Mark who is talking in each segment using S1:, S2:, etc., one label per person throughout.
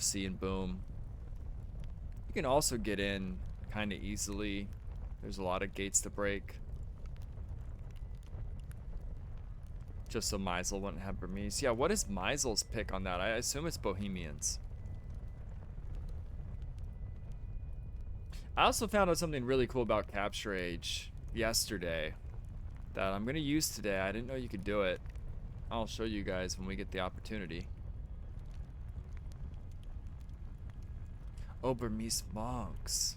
S1: FC and boom. You can also get in kind of easily. There's a lot of gates to break. Just so Myzel wouldn't have Burmese. Yeah, what is Myzel's pick on that? I assume it's Bohemians. I also found out something really cool about Capture Age yesterday that I'm going to use today. I didn't know you could do it. I'll show you guys when we get the opportunity. Oh, Burmese monks.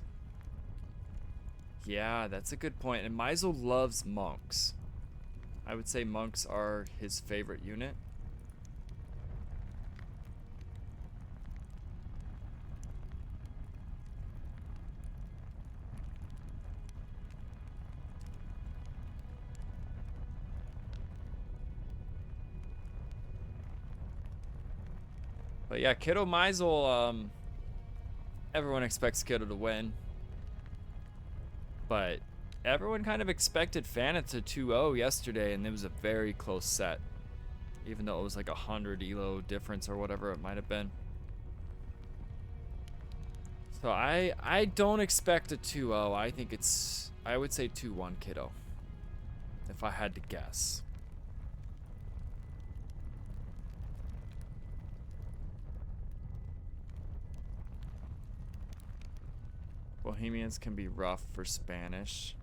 S1: Yeah, that's a good point. And Myzel loves monks. I would say monks are his favorite unit. But yeah, Kiddo Myzel, everyone expects Kiddo to win. But everyone kind of expected Fana to 2-0 yesterday, and it was a very close set. Even though it was like 100 elo difference or whatever it might have been. So I don't expect a 2-0. I think I would say 2-1 Kiddo. If I had to guess. Bohemians can be rough for Spanish.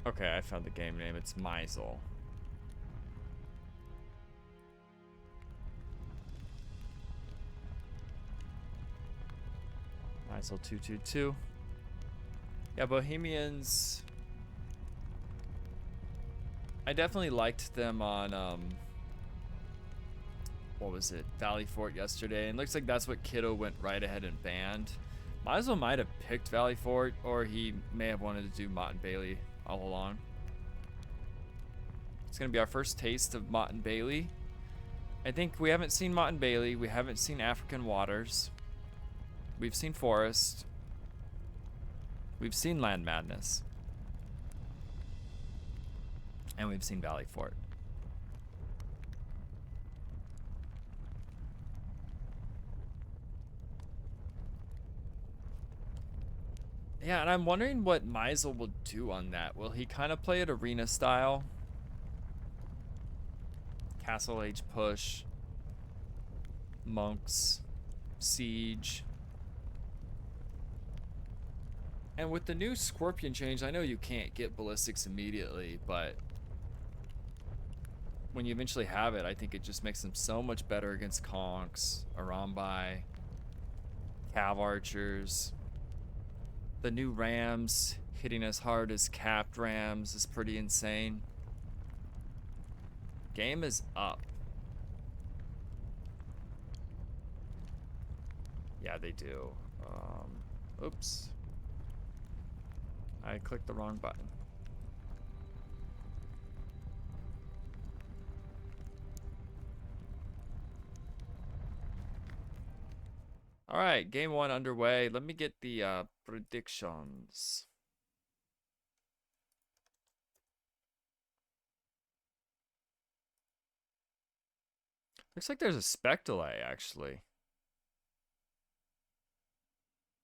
S1: Okay, I found the game name. It's Myzel. Myzel 222. Yeah, Bohemians. I definitely liked them on what was it? Valley Fort yesterday. And looks like that's what Kiddo went right ahead and banned. Myzel might have picked Valley Fort, or he may have wanted to do Mott and Bailey all along. It's gonna be our first taste of Mott and Bailey. I think we haven't seen Mott and Bailey. We haven't seen African Waters. We've seen Forest. We've seen Land Madness. And we've seen Valley Fort. Yeah, and I'm wondering what Myzel will do on that. Will he kind of play it arena style? Castle Age push. Monks. Siege. And with the new Scorpion change, I know you can't get ballistics immediately, but when you eventually have it, I think it just makes them so much better against Conks, Arambai, Cav Archers. The new Rams hitting as hard as capped Rams is pretty insane. Game is up. Yeah, they do. Oops. I clicked the wrong button. All right, game one underway. Let me get the predictions. Looks like there's a spec delay, actually.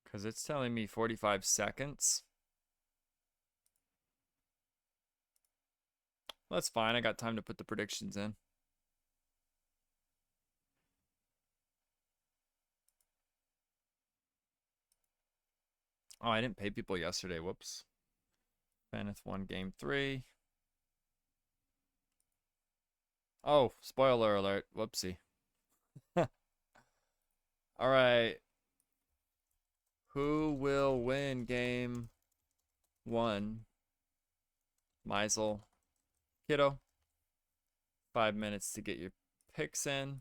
S1: Because it's telling me 45 seconds. Well, that's fine. I got time to put the predictions in. Oh, I didn't pay people yesterday. Whoops. Feneth won game 3. Oh, spoiler alert. Whoopsie. All right. Who will win game 1? Myzel. Kiddo. 5 minutes to get your picks in.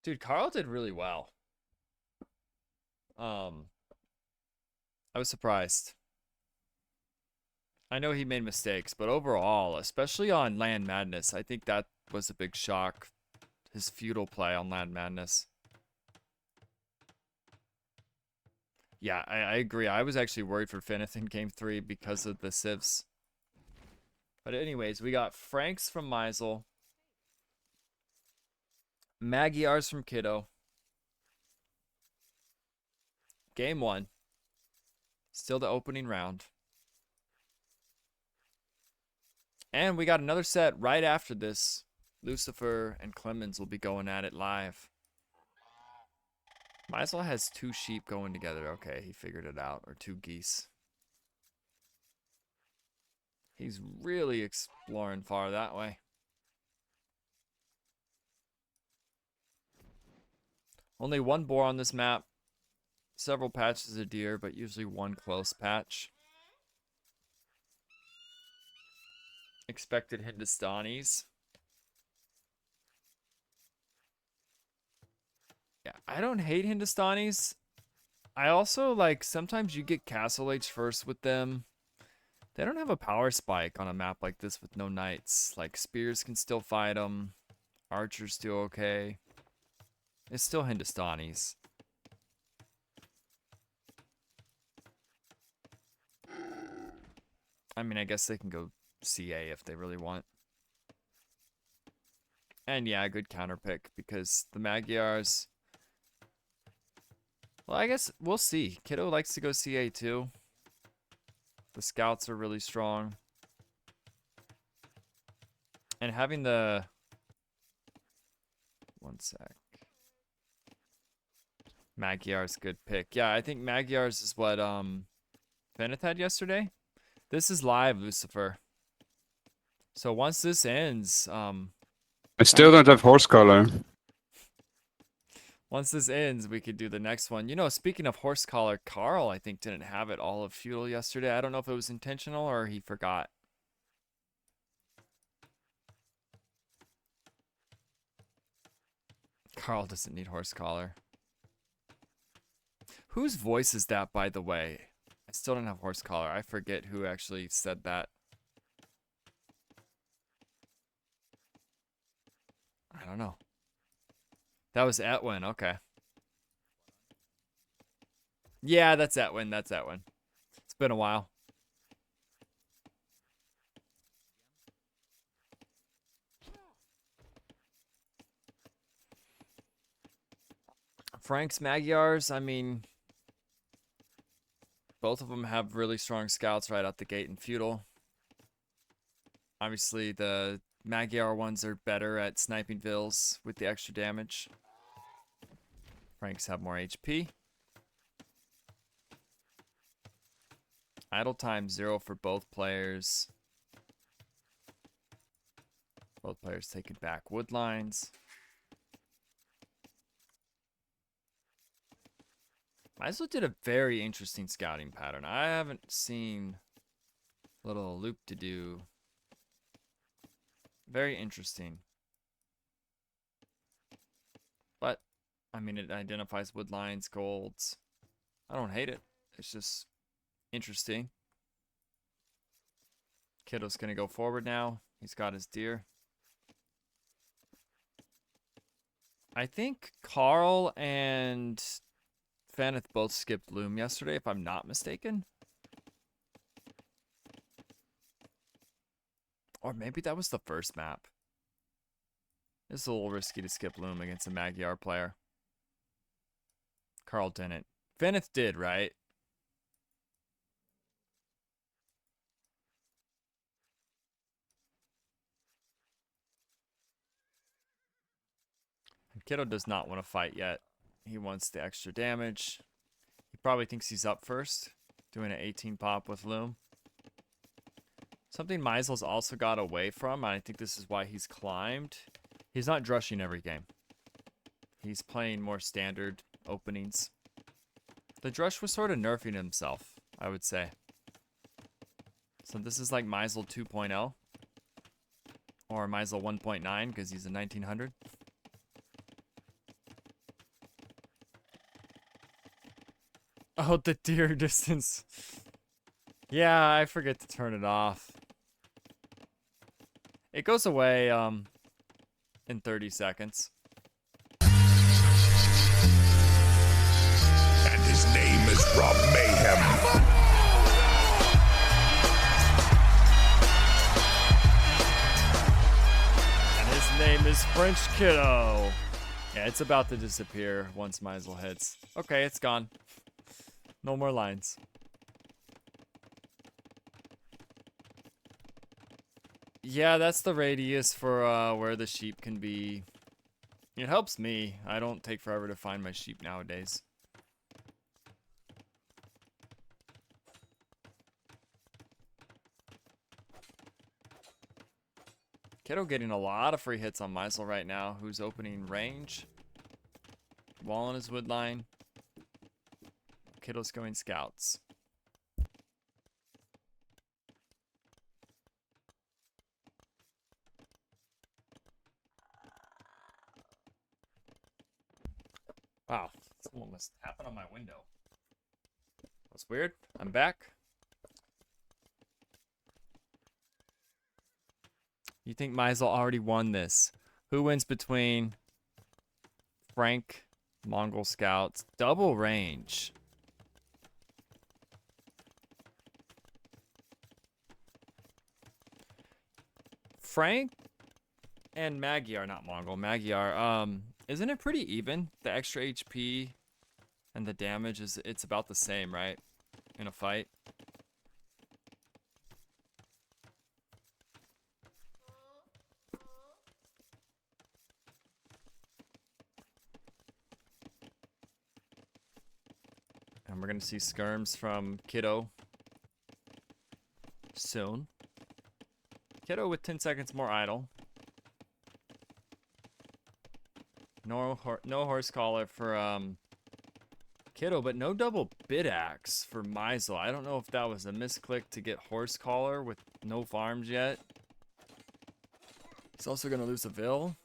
S1: Dude, Carl did really well. I was surprised. I know he made mistakes, but overall, especially on Land Madness, I think that was a big shock. His feudal play on Land Madness. Yeah, I agree. I was actually worried for Feneth in Game 3 because of the civs. But anyways, we got Franks from Myzel. Magyar's from Kiddo. Game 1. Still the opening round. And we got another set right after this. Lucifer and Clemens will be going at it live. Myzel has 2 sheep going together. Okay, he figured it out. Or 2 geese. He's really exploring far that way. Only 1 boar on this map. Several patches of deer, but usually 1 close patch. Expected Hindustanis. Yeah, I don't hate Hindustanis. I also like sometimes you get Castle Age first with them. They don't have a power spike on a map like this with no knights. Like spears can still fight them. Archers do okay. It's still Hindustanis. I mean, I guess they can go CA if they really want. And yeah, a good counter pick because the Magyars. Well, I guess we'll see. Kiddo likes to go CA too. The scouts are really strong. And having the... One sec. Magyar's good pick. Yeah, I think Magyar's is what Feneth had yesterday. This is live, Lucifer. So once this ends,
S2: I still don't have horse collar.
S1: once this ends, we could do the next one. You know, speaking of horse collar, Carl, I think, didn't have it all of feudal yesterday. I don't know if it was intentional or he forgot. Carl doesn't need horse collar. Whose voice is that, by the way? I still don't have horse collar. I forget who actually said that. I don't know. That was Etwin. Okay. Yeah, that's Etwin. That's Etwin. It's been a while. Frank's Magyars, I mean, both of them have really strong scouts right out the gate in feudal. Obviously, the Magyar ones are better at sniping vills with the extra damage. Franks have more HP. Idle time 0 for both players. Both players taking back wood lines. Myzel did a very interesting scouting pattern. I haven't seen a little loop to do. Very interesting. But, I mean, it identifies wood lines, golds. I don't hate it. It's just interesting. Kiddo's going to go forward now. He's got his deer. I think Carl and Feneth both skipped Loom yesterday, if I'm not mistaken. Or maybe that was the first map. It's a little risky to skip Loom against a Magyar player. Carl didn't. Feneth did, right? Kiddo does not want to fight yet. He wants the extra damage. He probably thinks he's up first, doing an 18 pop with Loom. Something Myzel's also got away from, and I think this is why he's climbed. He's not drushing every game. He's playing more standard openings. The drush was sort of nerfing himself, I would say. So this is like Myzel 2.0. Or Myzel 1.9, because he's a 1900. Oh, the deer distance. Yeah, I forget to turn it off. It goes away in 30 seconds.
S3: And his name is Rob Mayhem.
S1: And his name is French Kiddo. Yeah, it's about to disappear once Myzel hits. Okay, it's gone. No more lines. Yeah, that's the radius for where the sheep can be. It helps me. I don't take forever to find my sheep nowadays. Kiddo getting a lot of free hits on Myzel right now, who's opening range. Wall on his wood line. Kiddo's going scouts. Wow, someone was tapping on my window. That's weird. I'm back. You think Myzel already won this? Who wins between Frank, Mongol Scouts, double range? Frank and Magyar, not Mongol, Magyar, isn't it pretty even? The extra HP and the damage it's about the same, right? In a fight. And we're gonna see skirms from Kiddo soon. Kiddo with 10 seconds more idle. No horse collar for Kiddo, but no double bid axe for Myzel. I don't know if that was a misclick to get horse collar with no farms yet. He's also gonna lose a Vil.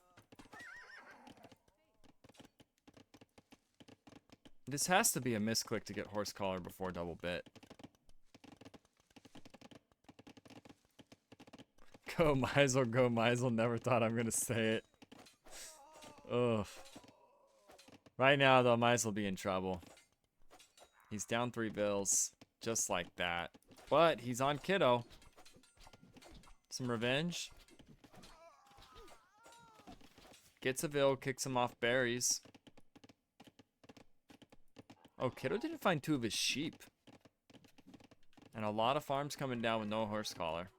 S1: This has to be a misclick to get horse collar before double bit. Go Myzel, go Myzel. Never thought I'm gonna say it. Ugh. Right now though, Myzel be in trouble. He's down 3 Vils, just like that. But he's on Kiddo. Some revenge. Gets a Vil, kicks him off berries. Oh, Kiddo didn't find 2 of his sheep. And a lot of farms coming down with no horse collar.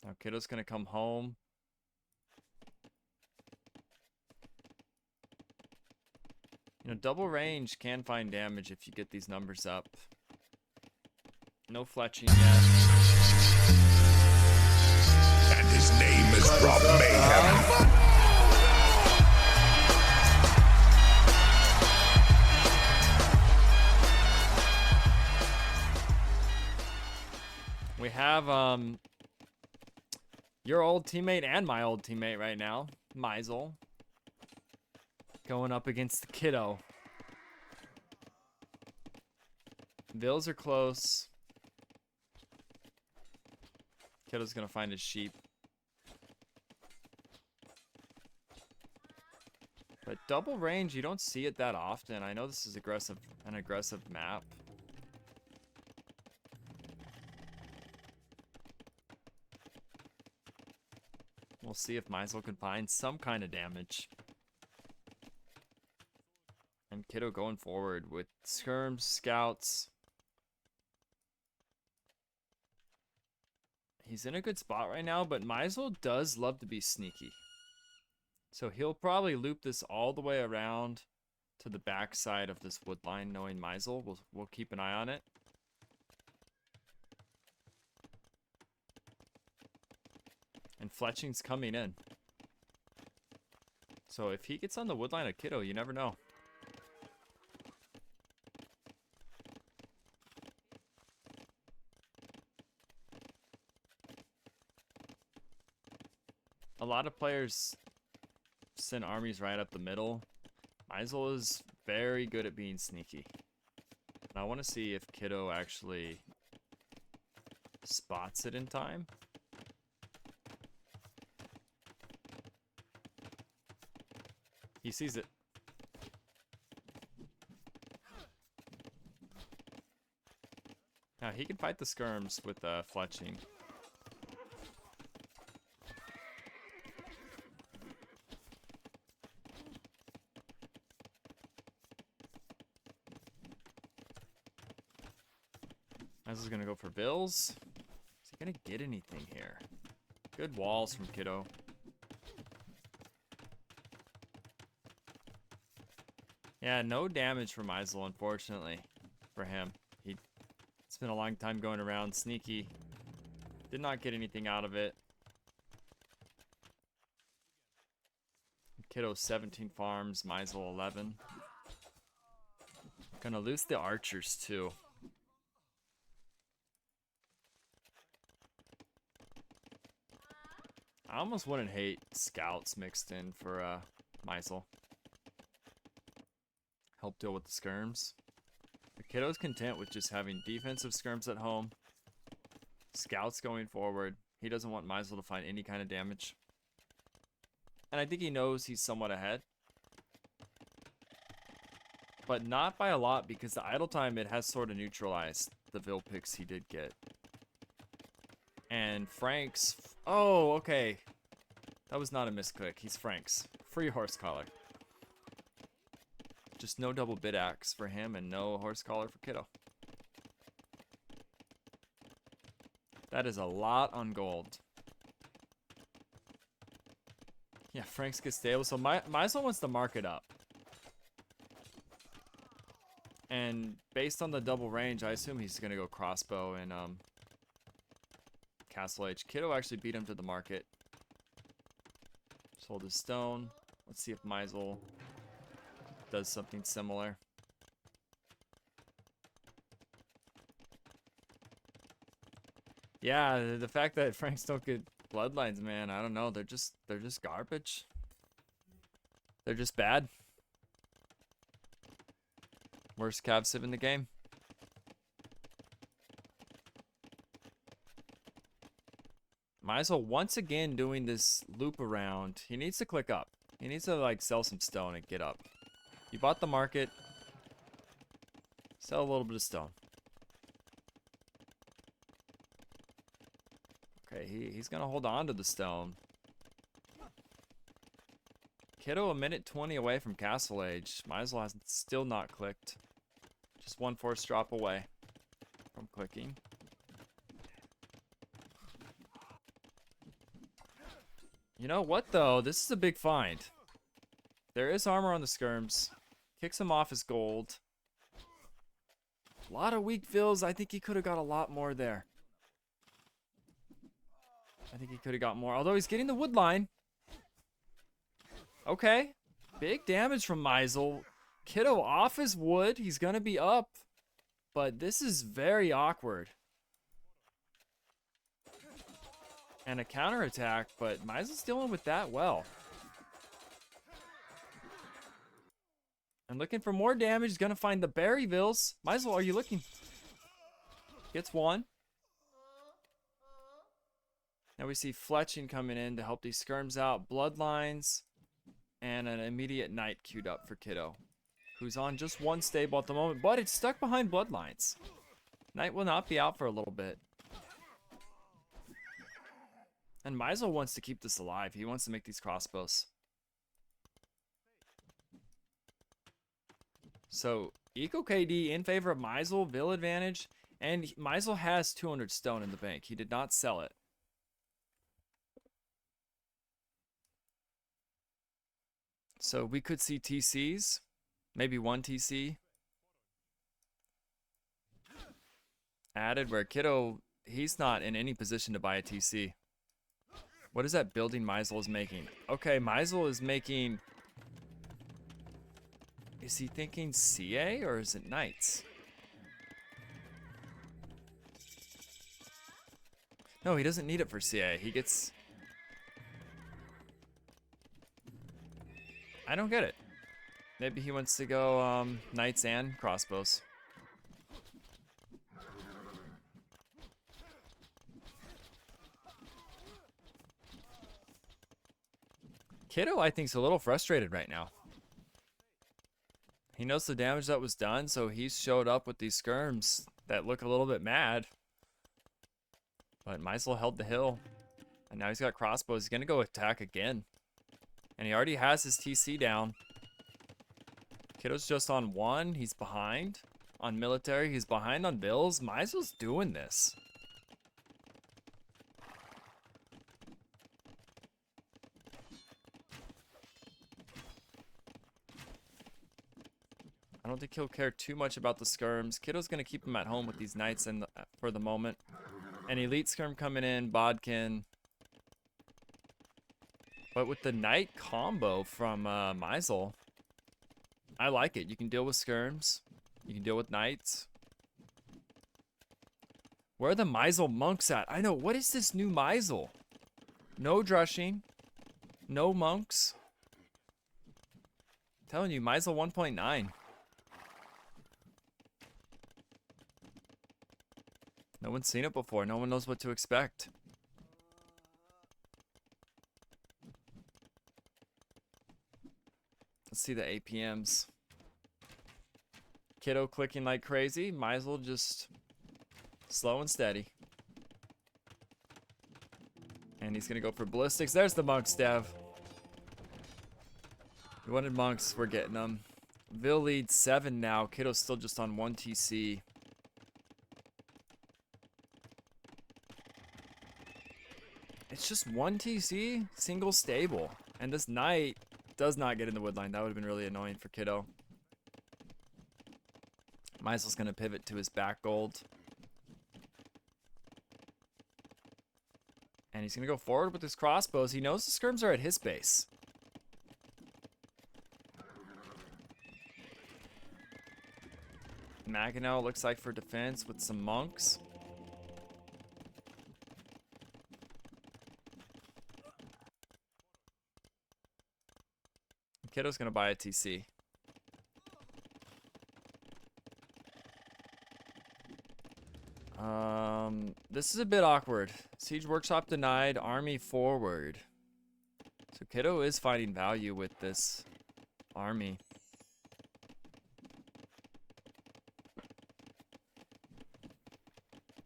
S1: Now Kiddo's gonna come home. You know, double range can find damage if you get these numbers up. No fletching yet.
S3: And his name is Rob Mayhem.
S1: We have your old teammate and my old teammate right now, Myzel, going up against the Kiddo. Vils are close. Kiddo's gonna find his sheep. But double range, you don't see it that often. I know this is an aggressive map. We'll see if Myzel can find some kind of damage. And Kiddo going forward with skirms, scouts. He's in a good spot right now, but Myzel does love to be sneaky. So he'll probably loop this all the way around to the back side of this wood line, knowing Myzel. We'll keep an eye on it. And fletching's coming in. So if he gets on the wood line of Kiddo, you never know. A lot of players send armies right up the middle. Myzel is very good at being sneaky. And I want to see if Kiddo actually spots it in time. He sees it. Now he can fight the skirms with fletching. Myzel's gonna go for Bills. Is he gonna get anything here? Good walls from Kiddo. Yeah, no damage from Myzel, unfortunately, for him. He spent a long time going around sneaky. Did not get anything out of it. Kiddo 17 farms, Myzel 11. Gonna lose the archers too. I almost wouldn't hate scouts mixed in for Myzel. Help deal with the skirms. The Kiddo's content with just having defensive skirms at home. Scouts going forward. He doesn't want Myzel to find any kind of damage. And I think he knows he's somewhat ahead. But not by a lot, because the idle time, it has sort of neutralized the Vil picks he did get. And Frank's... Oh, okay. That was not a misclick. He's Frank's. Free horse collar. Just no double bid axe for him and no horse collar for Kiddo. That is a lot on gold. Yeah, Frank's gets stable. So Myzel wants to mark it up. And based on the double range, I assume he's going to go crossbow and Castle Age. Kiddo actually beat him to the market. Sold his stone. Let's see if Myzel does something similar. Yeah, the fact that Franks don't get bloodlines, man, I don't know. They're just garbage. They're just bad. Worst cav civ in the game. Myzel once again doing this loop around. He needs to click up. He needs to like sell some stone and get up. You bought the market. Sell a little bit of stone. Okay, he's gonna hold on to the stone. Kiddo a minute 20 away from Castle Age. Myzel has still not clicked. Just one force drop away from clicking. You know what though? This is a big find. There is armor on the skirms. Kicks him off his gold. A lot of weak fills. I think he could have got a lot more there. I think he could have got more. Although he's getting the wood line. Okay. Big damage from Myzel. Kiddo off his wood. He's going to be up. But this is very awkward. And a counterattack, but Myzel's dealing with that well. And looking for more damage. He's going to find the Berryvilles. Myzel, are you looking? Gets one. Now we see fletching coming in to help these skirms out. Bloodlines. And an immediate knight queued up for Kiddo, who's on just one stable at the moment, but it's stuck behind bloodlines. Knight will not be out for a little bit. And Myzel wants to keep this alive. He wants to make these crossbows. So, Eco KD in favor of Myzel, Vil advantage, and Myzel has 200 stone in the bank. He did not sell it. So we could see TCs, maybe one TC added where Kiddo, he's not in any position to buy a TC. What is that building Myzel is making? Okay, Myzel is making, is he thinking CA or is it Knights? No, he doesn't need it for CA. He gets, I don't get it. Maybe he wants to go knights and crossbows. Kiddo, I think, is a little frustrated right now. He knows the damage that was done, so he's showed up with these skirms that look a little bit mad. But Myzel held the hill. And now he's got crossbows. He's going to go attack again. And he already has his TC down. Kiddo's just on 1. He's behind on military. He's behind on bills. Myzel's doing this. I don't think he'll care too much about the skirms. Kiddo's going to keep him at home with these knights for the moment. An elite skirm coming in, Bodkin. But with the knight combo from Myzel, I like it. You can deal with skirms. You can deal with knights. Where are the Myzel monks at? I know. What is this new Myzel? No drushing. No monks. I'm telling you, Myzel 1.9. No one's seen it before. No one knows what to expect. Let's see the APMs. Kiddo clicking like crazy. Myzel just slow and steady. And he's going to go for ballistics. There's the monks, Dev. We wanted monks. We're getting them. Vil leads 7 now. Kiddo's still just on 1 TC. It's just 1 TC, single stable. And this knight does not get in the woodline. That would have been really annoying for Kiddo. Myzel's going to pivot to his back gold. And he's going to go forward with his crossbows. He knows the skirms are at his base. Maginot looks like for defense with some monks. Kiddo's gonna buy a TC. This is a bit awkward. Siege Workshop denied, army forward. So Kiddo is finding value with this army.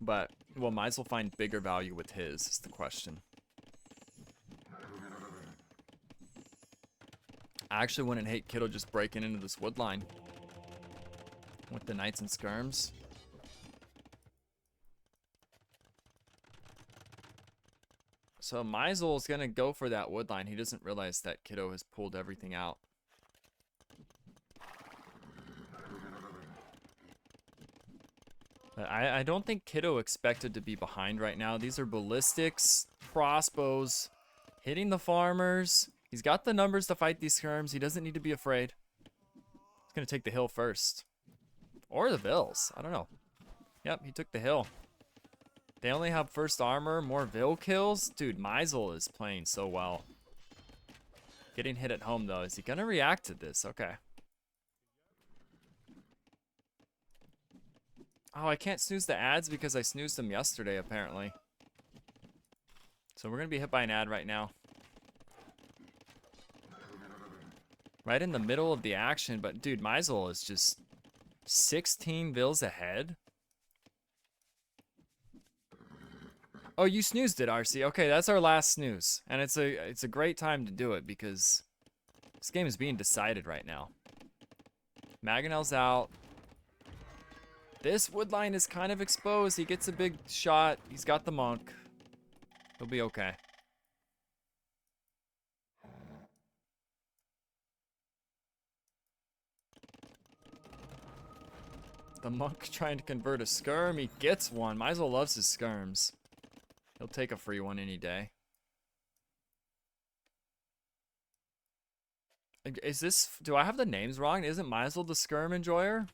S1: But will Myzel find bigger value with his is the question. I actually wouldn't hate Kiddo just breaking into this wood line with the knights and skirms. So Myzel is going to go for that wood line. He doesn't realize that Kiddo has pulled everything out. But I don't think Kiddo expected to be behind right now. These are ballistics, crossbows, hitting the farmers. He's got the numbers to fight these skirms. He doesn't need to be afraid. He's going to take the hill first. Or the Vils. I don't know. Yep, he took the hill. They only have first armor, more Vil kills. Dude, Myzel is playing so well. Getting hit at home, though. Is he going to react to this? Okay. Oh, I can't snooze the ads because I snoozed them yesterday, apparently. So we're going to be hit by an ad right now. Right in the middle of the action, but dude, Myzel is just 16 Vils ahead. Oh, you snoozed it, RC. Okay, that's our last snooze. And it's a great time to do it because this game is being decided right now. Maginel's out. This wood line is kind of exposed. He gets a big shot. He's got the monk. He'll be okay. The monk trying to convert a skirm. He gets one. Myzel loves his skirms. He'll take a free one any day. Is this... Do I have the names wrong? Isn't Myzel the skirm enjoyer?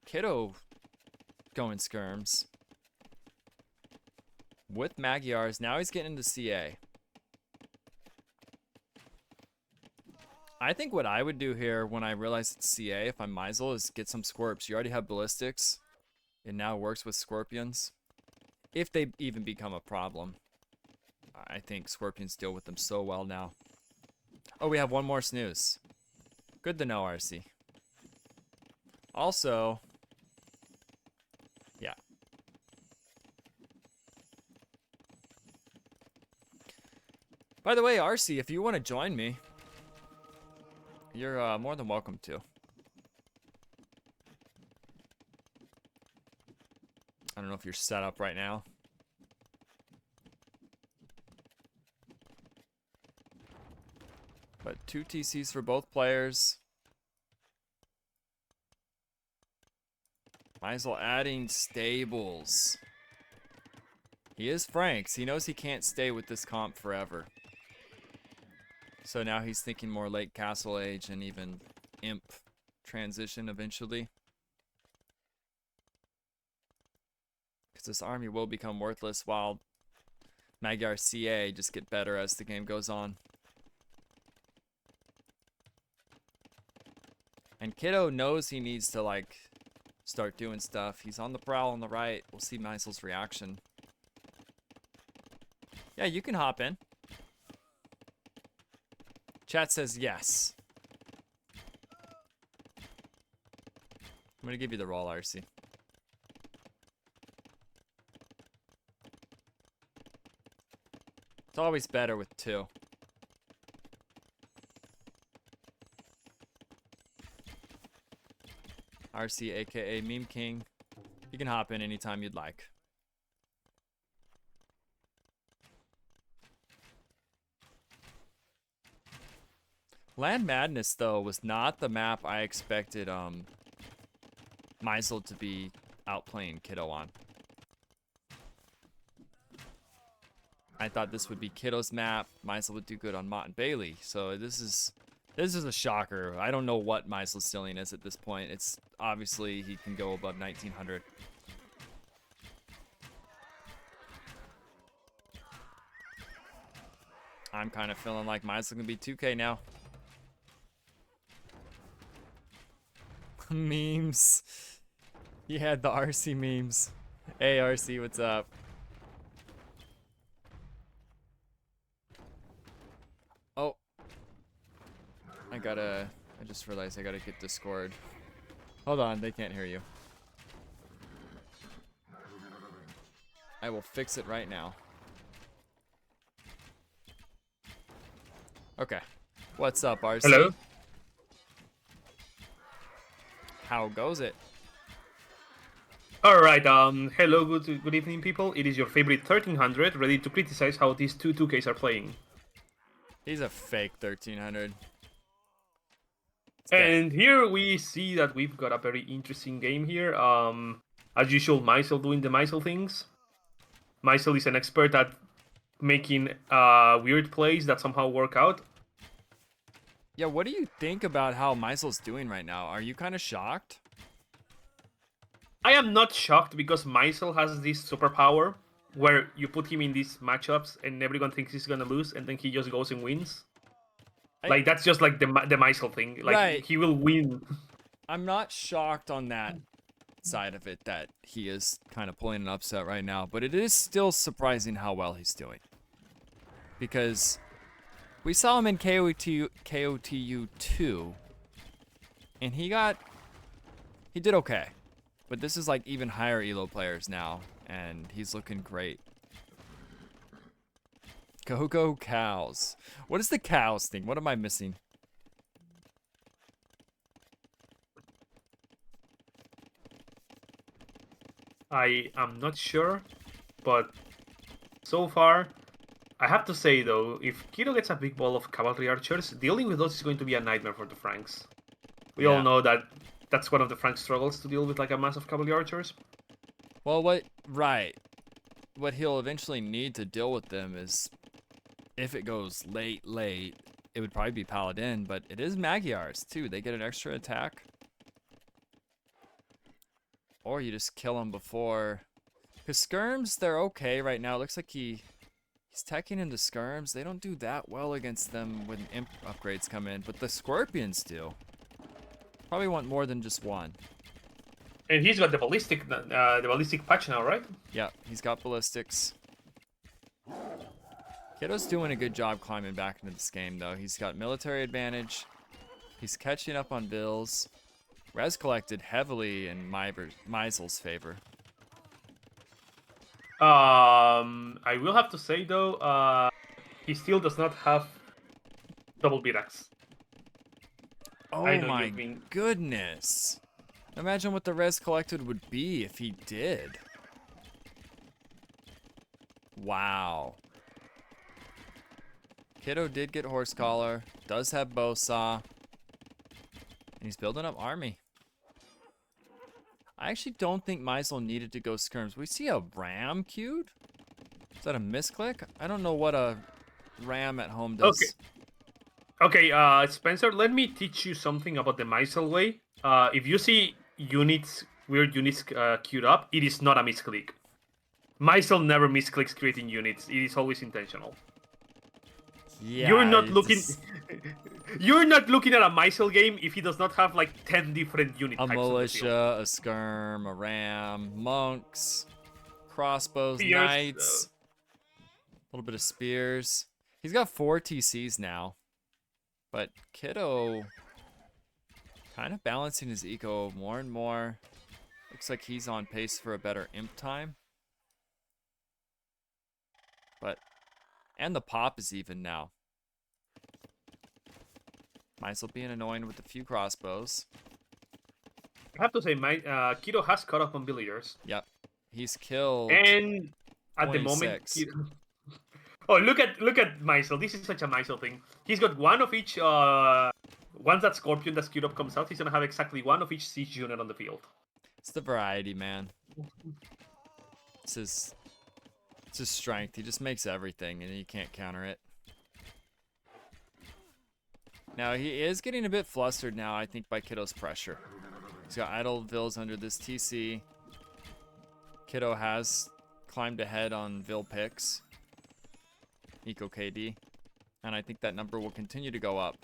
S1: Kiddo going skirms. With Magyars. Now he's getting into CA. I think what I would do here when I realize it's CA, if I'm Myzel, is get some Scorps. You already have ballistics. It now works with Scorpions. If they even become a problem. I think Scorpions deal with them so well now. Oh, we have one more snooze. Good to know, RC. Also, yeah. By the way, RC, if you want to join me, you're more than welcome to. I don't know if you're set up right now. But 2 TCs for both players. Myzel adding stables. He is Franks. He knows he can't stay with this comp forever. So now he's thinking more late Castle Age and even Imp transition eventually. Because this army will become worthless while Magyar CA just get better as the game goes on. And Kiddo knows he needs to, like, start doing stuff. He's on the prowl on the right. We'll see Myzel's reaction. Yeah, you can hop in. Chat says yes. I'm gonna give you the roll, RC. It's always better with 2. RC, aka Meme King. You can hop in anytime you'd like. Land Madness, though, was not the map I expected Myzel to be outplaying Kiddo on. I thought this would be Kiddo's map. Myzel would do good on Mott and Bailey. So this is a shocker. I don't know what Myzel's ceiling is at this point. It's obviously he can go above 1900. I'm kind of feeling like Myzel can be 2K now. Memes. He had the RC memes. Hey RC, what's up? Oh. I just realized I gotta get Discord. Hold on, they can't hear you. I will fix it right now. Okay. What's up, RC?
S4: Hello.
S1: How goes it?
S4: All right. Hello. Good evening, people. It is your favorite 1300, ready to criticize how these two 2Ks are playing.
S1: He's a fake 1300.
S4: And here we see that we've got a very interesting game here. As usual, Myzel doing the Myzel things. Myzel is an expert at making weird plays that somehow work out.
S1: Yeah, what do you think about how Myzel's doing right now? Are you kind of shocked?
S4: I am not shocked because Myzel has this superpower where you put him in these matchups and everyone thinks he's gonna lose, and then he just goes and wins. Like that's just like the Myzel thing. Like
S1: Right.
S4: he will win.
S1: I'm not shocked on that side of it that he is kind of pulling an upset right now, but it is still surprising how well he's doing. Because we saw him in KOTU 2, and he did okay. But this is like even higher elo players now, and he's looking great. Go cows. What is the cows thing? What am I missing?
S4: I am not sure, but so far, I have to say though, if Kiddo gets a big ball of cavalry archers, dealing with those is going to be a nightmare for the Franks. We all know that that's one of the Frank struggles to deal with like a mass of cavalry archers.
S1: Well, what he'll eventually need to deal with them is, if it goes late, it would probably be Paladin, but it is Magyars too. They get an extra attack. Or you just kill them before. Because Skirms, they're okay right now. It looks like he's He's teching into skirms. They don't do that well against them when imp upgrades come in, but the scorpions do. Probably want more than just one.
S4: And he's got the ballistic patch now, right?
S1: Yeah, he's got ballistics. Kiddo's doing a good job climbing back into this game, though. He's got military advantage. He's catching up on bills. Res collected heavily in Myzel's favor.
S4: I will have to say though, he still does not have double B-Dax.
S1: Oh
S4: I know
S1: my
S4: you've been-
S1: goodness. Imagine what the res collected would be if he did. Wow. Kiddo did get horse collar, does have bow saw, and he's building up army. I actually don't think Myzel needed to go skirms. We see a ram queued? Is that a misclick? I don't know what a ram at home does.
S4: Okay, Spencer, let me teach you something about the Myzel way. If you see weird units queued up, it is not a misclick. Myzel never misclicks creating units. It is always intentional.
S1: Yeah,
S4: You're not
S1: it's
S4: looking.
S1: just
S4: You're not looking at a Myzel game if he does not have like 10 different unit
S1: a
S4: types on the field.
S1: militia, a skirm, a ram, monks, crossbows,
S4: Spears,
S1: knights, a little bit of spears. He's got 4 TCs now, but Kiddo kind of balancing his eco more and more. Looks like he's on pace for a better imp time. And the pop is even now. Myzel being annoying with a few crossbows.
S4: I have to say, Kiddo has caught up on villagers.
S1: Yep. He's killed
S4: And at the moment,
S1: 26.
S4: oh, look at Myzel. This is such a Myzel thing. He's got one of each. Once that Scorpion that's queued up comes out, he's gonna have exactly one of each siege unit on the field.
S1: It's the variety, man. It's his strength. He just makes everything, and you can't counter it. Now, he is getting a bit flustered now, I think, by Kiddo's pressure. He's got idle vills under this TC. Kiddo has climbed ahead on Vill picks. Eco KD. And I think that number will continue to go up.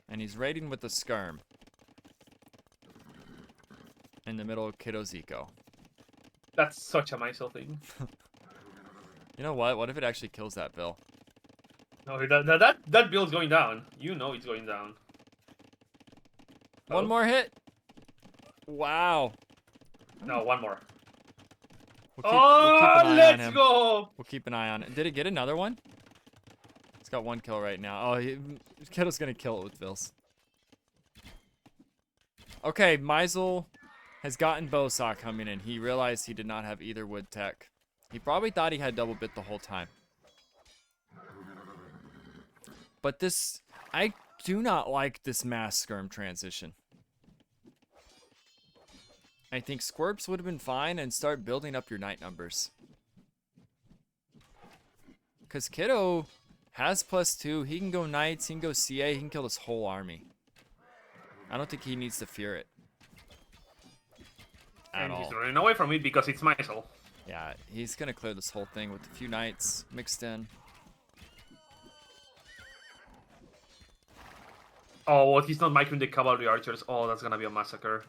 S1: And he's raiding with the skirm. In the middle of Kiddo's eco.
S4: That's such a Myzel thing.
S1: You know what? What if it actually kills that Vill?
S4: No, that build's going down. You know it's going down.
S1: One more hit. Wow.
S4: No, one more.
S1: We'll keep an eye on
S4: Let's
S1: him.
S4: go!
S1: We'll keep an eye on it. Did it get another one? It's got 1 kill right now. Oh, Kiddo's gonna kill it with Vills. Okay, Myzel has gotten Bosaw coming in. He realized he did not have either wood tech. He probably thought he had double bit the whole time. But this, I do not like this mass skirm transition. I think Squirps would have been fine and start building up your knight numbers. Because Kiddo has +2. He can go knights, he can go CA, he can kill this whole army. I don't think he needs to fear it. At all.
S4: He's running away from it because it's Myzel.
S1: Yeah, he's going to clear this whole thing with a few knights mixed in.
S4: Oh, what? He's not microing the cavalry archers. Oh, that's gonna be a massacre.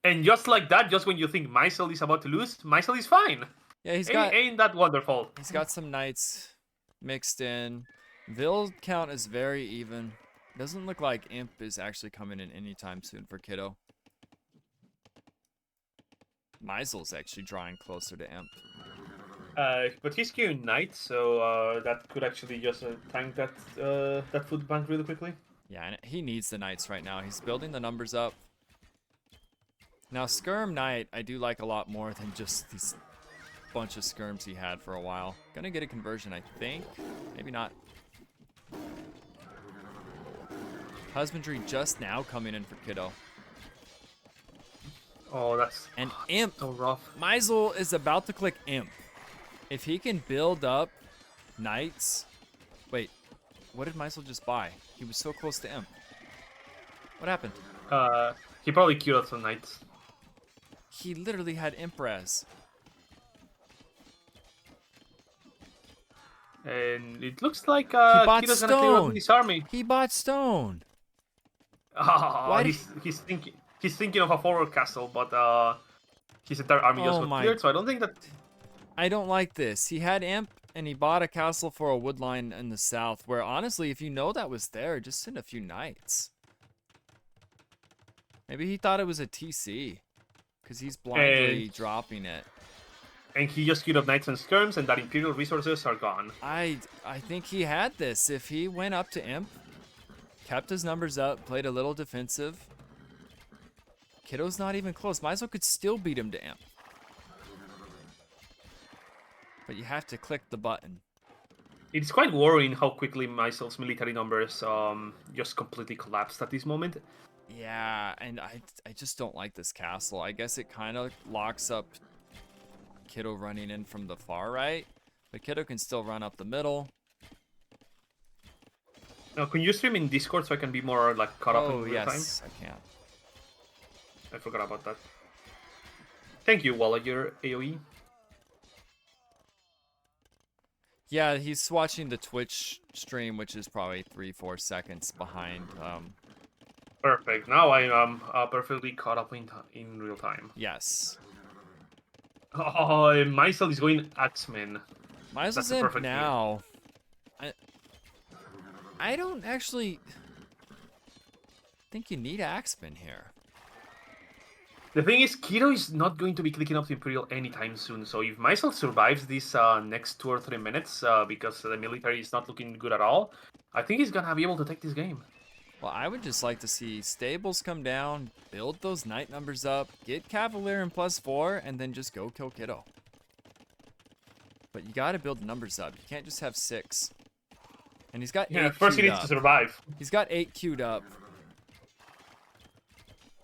S4: And just like that, just when you think Myzel is about to lose, Myzel is fine.
S1: Yeah,
S4: Ain't that wonderful?
S1: he's got some knights mixed in. Vill count is very even. Doesn't look like Imp is actually coming in anytime soon for Kiddo. Myzel's actually drawing closer to Imp.
S4: But he's queuing knights, so that could actually just tank that food bank really quickly.
S1: Yeah, and he needs the knights right now. He's building the numbers up. Now, Skirm Knight, I do like a lot more than just these bunch of skirms he had for a while. Gonna get a conversion, I think. Maybe not. Husbandry just now coming in for Kiddo.
S4: Oh, that's
S1: And Imp.
S4: so rough.
S1: Myzel is about to click Imp. If he can build up knights. Wait, what did Myzel just buy? He was so close to Imp. What happened?
S4: He probably queued up some knights.
S1: He literally had Imp res.
S4: And it looks like
S1: He bought
S4: Kiddo's gonna clear up
S1: stone.
S4: his army.
S1: He bought stone.
S4: Ah,
S1: Why
S4: he's thinking of a forward castle, but his entire army just
S1: Oh
S4: got
S1: my-
S4: cleared. So I don't think that.
S1: I don't like this. He had imp and he bought a castle for a wood line in the south, where honestly, if you know that was there, just send a few knights. Maybe he thought it was a TC, because he's blindly dropping it.
S4: And he just queued up knights and skirms, and that imperial resources are gone.
S1: I think he had this. If he went up to imp, kept his numbers up, played a little defensive. Kiddo's not even close. Myzel could still beat him to imp. But you have to click the button.
S4: It's quite worrying how quickly Myzel's military numbers just completely collapsed at this moment.
S1: Yeah, and I just don't like this castle. I guess it kind of locks up Kiddo running in from the far right, but Kiddo can still run up the middle.
S4: Now, can you stream in Discord so I can be more like caught up in real time?
S1: Yes, I can.
S4: I forgot about that. Thank you, Walla, your AoE.
S1: Yeah, he's watching the Twitch stream, which is probably 3-4 seconds behind.
S4: Perfect. Now I am perfectly caught up in real time.
S1: Yes.
S4: Oh, Myzel is going Axeman. That's
S1: Myzel's
S4: a
S1: in
S4: perfect
S1: now. I don't actually think you need Axeman here.
S4: The thing is, Kiddo is not going to be clicking up to Imperial anytime soon, so if Myzel survives these next 2 or 3 minutes, because the military is not looking good at all, I think he's gonna be able to take this game.
S1: Well, I would just like to see stables come down, build those knight numbers up, get Cavalier in +4, and then just go kill Kiddo. But you gotta build numbers up. You can't just have 6. And he's got 8
S4: First he
S1: queued
S4: needs to
S1: up.
S4: survive.
S1: He's got 8 queued up.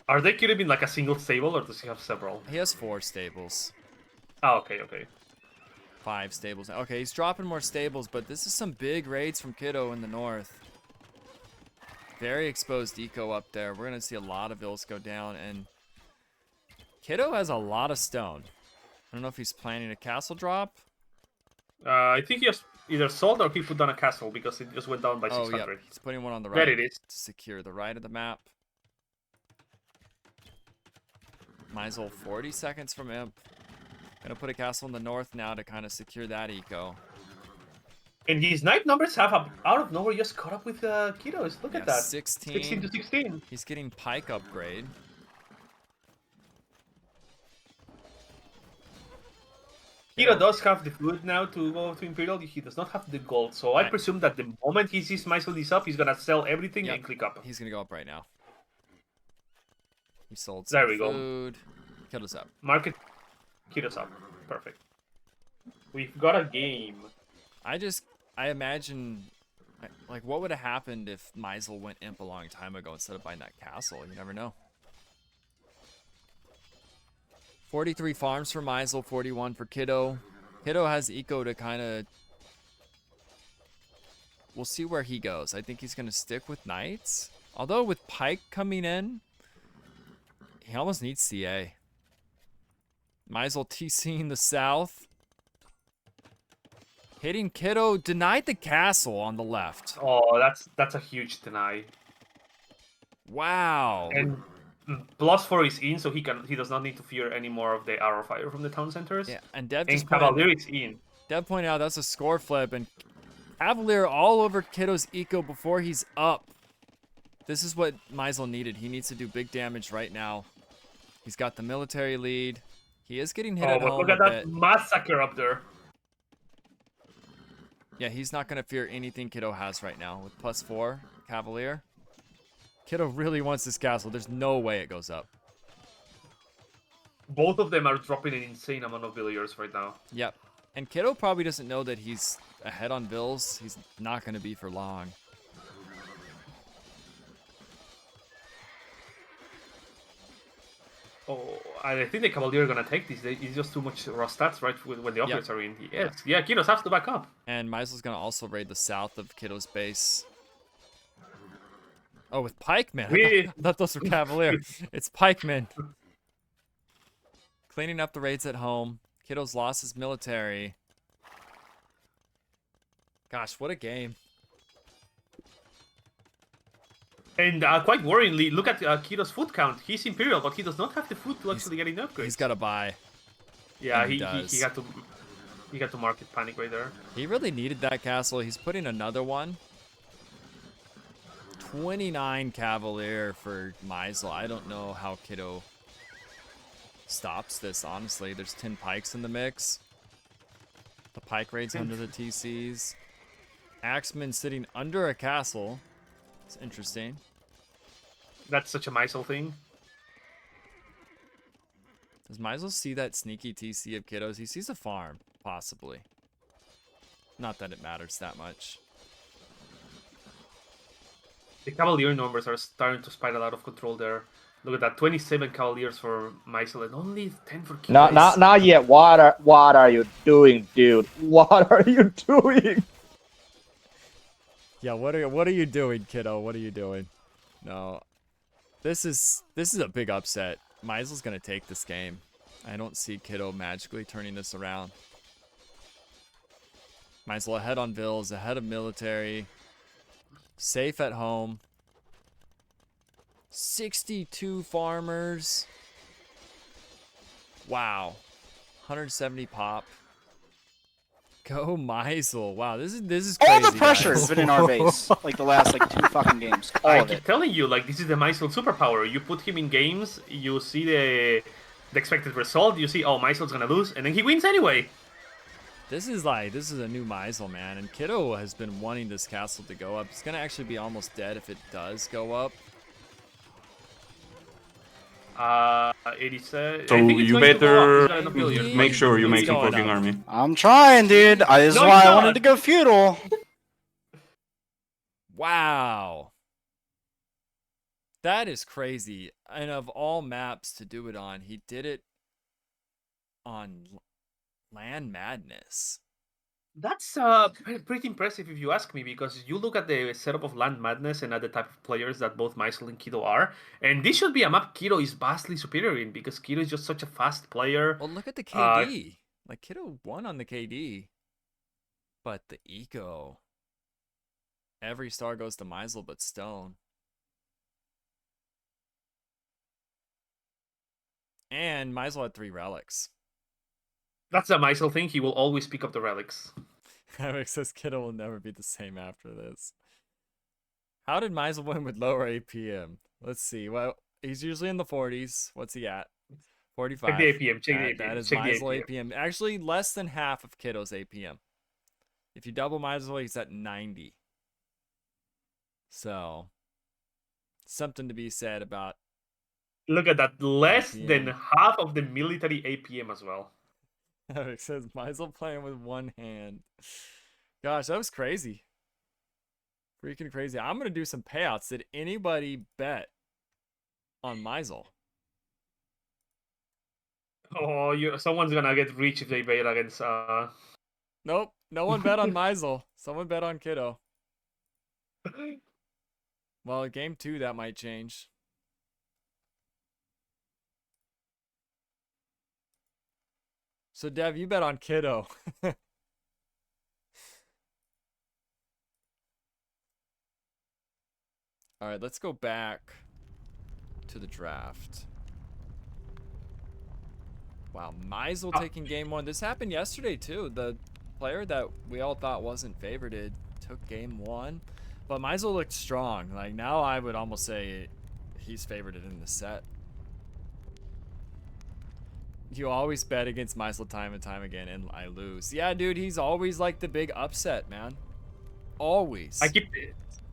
S4: Are they queued up in like a single stable, or does he have several?
S1: He has 4 stables.
S4: Oh, okay.
S1: 5 stables. Okay, he's dropping more stables, but this is some big raids from Kiddo in the north. Very exposed eco up there. We're gonna see a lot of vills go down, and Kiddo has a lot of stone. I don't know if he's planning a castle drop.
S4: I think he has either sold or he put down a castle because it just went down by
S1: Oh,
S4: 600.
S1: yeah, he's putting one on the
S4: There
S1: right
S4: it is.
S1: to secure the right of the map. Myzel 40 seconds from imp. Gonna put a castle in the north now to kind of secure that eco.
S4: And his knight numbers have out of nowhere just caught up with Kiddo's. Look
S1: Yeah,
S4: at that.
S1: 16
S4: to 16.
S1: He's getting pike upgrade.
S4: Kiddo does have the food now to go to Imperial. He does not have the gold. So I
S1: Right.
S4: presume that the moment he sees Myzel is up, he's gonna sell everything
S1: Yep.
S4: and click up.
S1: He's gonna go up right now. He sold
S4: There
S1: some
S4: we go.
S1: food. Killed us up.
S4: Market Kiddo's up. Perfect. We've got a game.
S1: I imagine, like, what would have happened if Myzel went imp a long time ago instead of buying that castle? You never know. 43 farms for Myzel, 41 for Kiddo. Kiddo has eco to kind of... We'll see where he goes. I think he's going to stick with knights. Although with pike coming in, he almost needs CA. Myzel TCing the south. Hitting Kiddo, denied the castle on the left.
S4: Oh, that's a huge deny.
S1: Wow.
S4: And +4 is in, so he does not need to fear any more of the arrow fire from the town centers.
S1: Yeah, and Dev
S4: And
S1: just pointed,
S4: Cavalier is in.
S1: Dev pointed out that's a score flip, and Cavalier all over Kiddo's eco before he's up. This is what Myzel needed. He needs to do big damage right now. He's got the military lead. He is getting hit
S4: Oh,
S1: at
S4: but
S1: home
S4: look
S1: a
S4: at that
S1: bit.
S4: massacre up there.
S1: Yeah, he's not going to fear anything Kiddo has right now with +4 Cavalier. Kiddo really wants this castle. There's no way it goes up.
S4: Both of them are dropping an insane amount of villagers right now.
S1: Yep. And Kiddo probably doesn't know that he's ahead on bills. He's not going to be for long.
S4: Oh, I think the Cavalier are gonna take this. It's just too much raw stats, right? When the upgrades are in. Yes, yeah, Kiddos have to back up.
S1: And Myzel's going to also raid the south of Kiddo's base. Oh, with pikemen. I thought those were Cavalier. It's pikemen. Cleaning up the raids at home. Kiddo's lost his military. Gosh, what a game.
S4: And quite worryingly, look at Kiddo's food count. He's Imperial, but he does not have the food to actually get any upgrades.
S1: He's got to buy.
S4: Yeah,
S1: and he
S4: he
S1: does.
S4: got to market panic right there.
S1: He really needed that castle. He's putting another one. 29 Cavalier for Myzel. I don't know how Kiddo stops this, honestly. There's 10 pikes in the mix. The pike raid's under the TCs. Axeman sitting under a castle. It's interesting.
S4: That's such a Myzel thing.
S1: Does Myzel see that sneaky TC of Kiddo's? He sees a farm, possibly. Not that it matters that much.
S4: The Cavalier numbers are starting to spiral out of control there. Look at that, 27 Cavaliers for Myzel and only 10 for Kiddo.
S5: Not yet. What are you doing, dude? What are you doing?
S1: Yeah, what are you doing, Kiddo? What are you doing? No. This is a big upset. Myzel's gonna take this game. I don't see Kiddo magically turning this around. Myzel ahead on Vills, ahead of military. Safe at home. 62 farmers. Wow. 170 pop. Go Myzel. Wow, this is crazy.
S6: All the pressure
S1: guys.
S6: has been in our base, like the last 2 fucking games. All
S4: I
S6: of
S4: keep
S6: it.
S4: telling you, like, this is the Myzel superpower. You put him in games, you see the expected result, you see, oh, Myzel's gonna lose, and then he wins anyway.
S1: This is a new Myzel, man. And Kiddo has been wanting this castle to go up. It's gonna actually be almost dead if it does go up.
S4: 87.
S2: So
S4: I think it's
S2: you
S4: going to go up. He's got
S2: better
S4: enough billions.
S2: make sure you
S1: It's
S2: make some
S1: going
S2: fucking
S1: up.
S2: army.
S6: I'm trying, dude. This is
S4: No,
S6: why
S4: you're
S6: I wanted
S4: not.
S6: to go feudal.
S1: Wow. That is crazy. And of all maps to do it on, he did it on Land Madness.
S4: That's pretty impressive if you ask me, because you look at the setup of Land Madness and at the type of players that both Myzel and Kiddo are, and this should be a map Kiddo is vastly superior in, because Kiddo is just such a fast player.
S1: Well, look at the KD. Like, Kiddo won on the KD. But the eco. Every star goes to Myzel but Stone. And Myzel had 3 relics.
S4: That's a Myzel thing, he will always pick up the relics.
S1: Havoc says Kiddo will never be the same after this. How did Myzel win with lower APM? Let's see. Well, he's usually in the 40s. What's he at? 45.
S4: Check the APM, check the APM.
S1: That is
S4: check the
S1: Myzel APM. Actually, less than half of Kiddo's APM. If you double Myzel, he's at 90. So, something to be said about...
S4: Look at that, less
S1: APM.
S4: than half of the military APM as well.
S1: Havoc says Myzel playing with one hand. Gosh, that was crazy. Freaking crazy. I'm going to do some payouts. Did anybody bet on Myzel?
S4: Oh, someone's gonna get rich if they bet against.
S1: Nope. No one bet on Myzel. Someone bet on Kiddo. Well, game 2, that might change. So, Dev, you bet on Kiddo. All right, let's go back to the draft. Wow, Myzel taking game 1. This happened yesterday, too. The player that we all thought wasn't favorited took game 1. But Myzel looked strong. Like, now I would almost say he's favorited in the set. You always bet against Myzel time and time again, and I lose. Yeah, dude, he's always like the big upset, man. Always.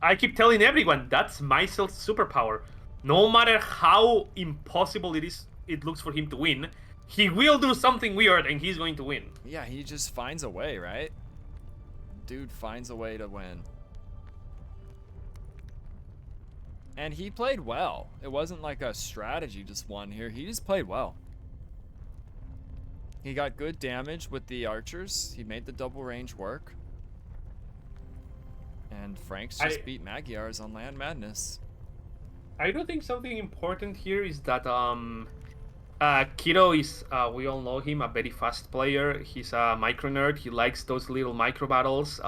S4: I keep telling everyone that's Myzel's superpower. No matter how impossible it looks for him to win, he will do something weird and he's going to win.
S1: Yeah, he just finds a way, right? Dude finds a way to win. And he played well. It wasn't like a strategy just won here. He just played well. He got good damage with the archers. He made the double range work. And Franks just beat Magyars on Land Madness.
S4: I do think something important here is that Kiddo is, we all know him, a very fast player. He's a micro nerd. He likes those little micro battles.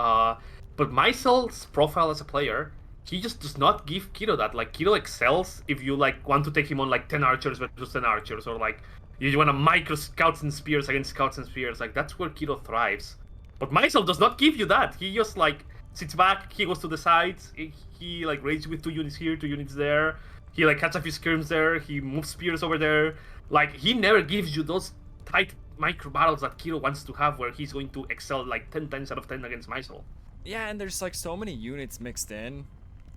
S4: But Myzel's profile as a player, he just does not give Kiddo that. Like Kiddo excels if you like want to take him on like 10 archers versus 10 archers, or like you want to micro scouts and spears against scouts and spears. Like that's where Kiddo thrives. But Myzel does not give you that. He just like sits back, he goes to the sides, he like rages with 2 units here, 2 units there. He like catches a few skirms there, he moves spears over there. Like he never gives you those tight micro battles that Kiddo wants to have where he's going to excel like 10 times out of 10 against Myzel.
S1: Yeah, and there's like so many units mixed in.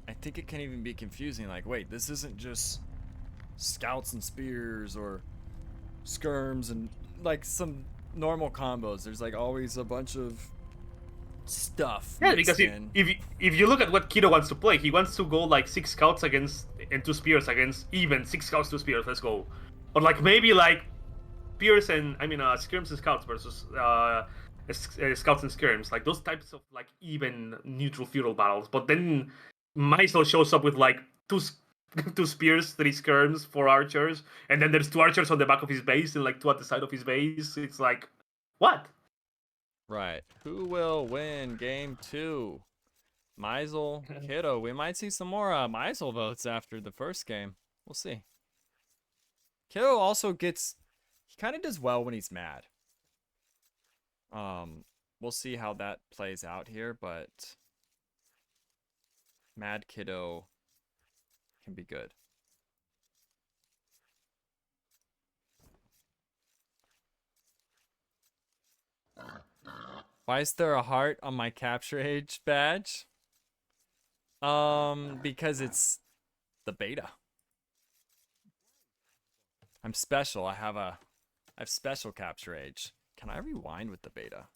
S1: I think it can even be confusing. Like, wait, this isn't just scouts and spears or skirms and like some normal combos. There's like always a bunch of stuff.
S4: Yeah,
S1: mixed
S4: because
S1: in.
S4: if you look at what Kiddo wants to play, he wants to go like 6 scouts against and 2 spears against even 6 scouts 2 spears. Let's go, or like maybe like spears and skirms and scouts versus scouts and skirms, like those types of like even neutral feudal battles. But then Myzel shows up with like 2 spears, 3 skirms, 4 archers, and then there's 2 archers on the back of his base and like 2 at the side of his base. It's like, what?
S1: Right. Who will win game 2? Myzel, Kiddo. We might see some more Myzel votes after the first game. We'll see. Kiddo also gets... He kind of does well when he's mad. We'll see how that plays out here, but... Mad Kiddo can be good. Why is there a heart on my capture age badge? Because it's the beta. I'm special. I have special capture age. Can I rewind with the beta?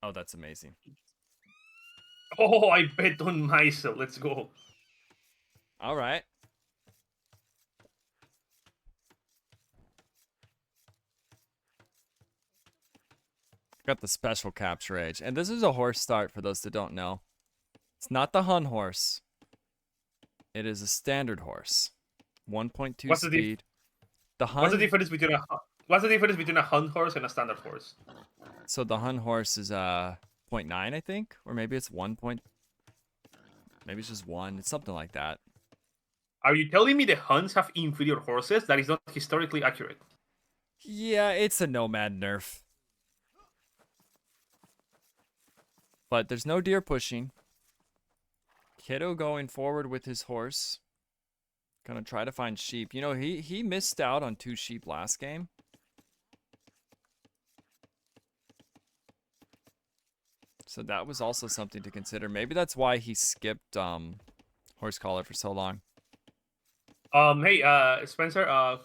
S1: Oh, that's amazing.
S4: Oh, I bet on Myzel. Let's go.
S1: All right. Got the special capture age. And this is a horse start for those that don't know. It's not the Hun horse. It is a standard horse. 1.2 speed. The Hun...
S4: What's the difference between a Hun horse and a standard horse?
S1: So the Hun horse is 0.9, I think, or maybe it's 1. Maybe it's just 1. It's something like that.
S4: Are you telling me the Huns have inferior horses? That is not historically accurate.
S1: Yeah, it's a nomad nerf. But there's no deer pushing. Kiddo going forward with his horse. Gonna try to find sheep. You know, he missed out on 2 sheep last game. So that was also something to consider. Maybe that's why he skipped horse collar for so long.
S4: Hey, Spencer,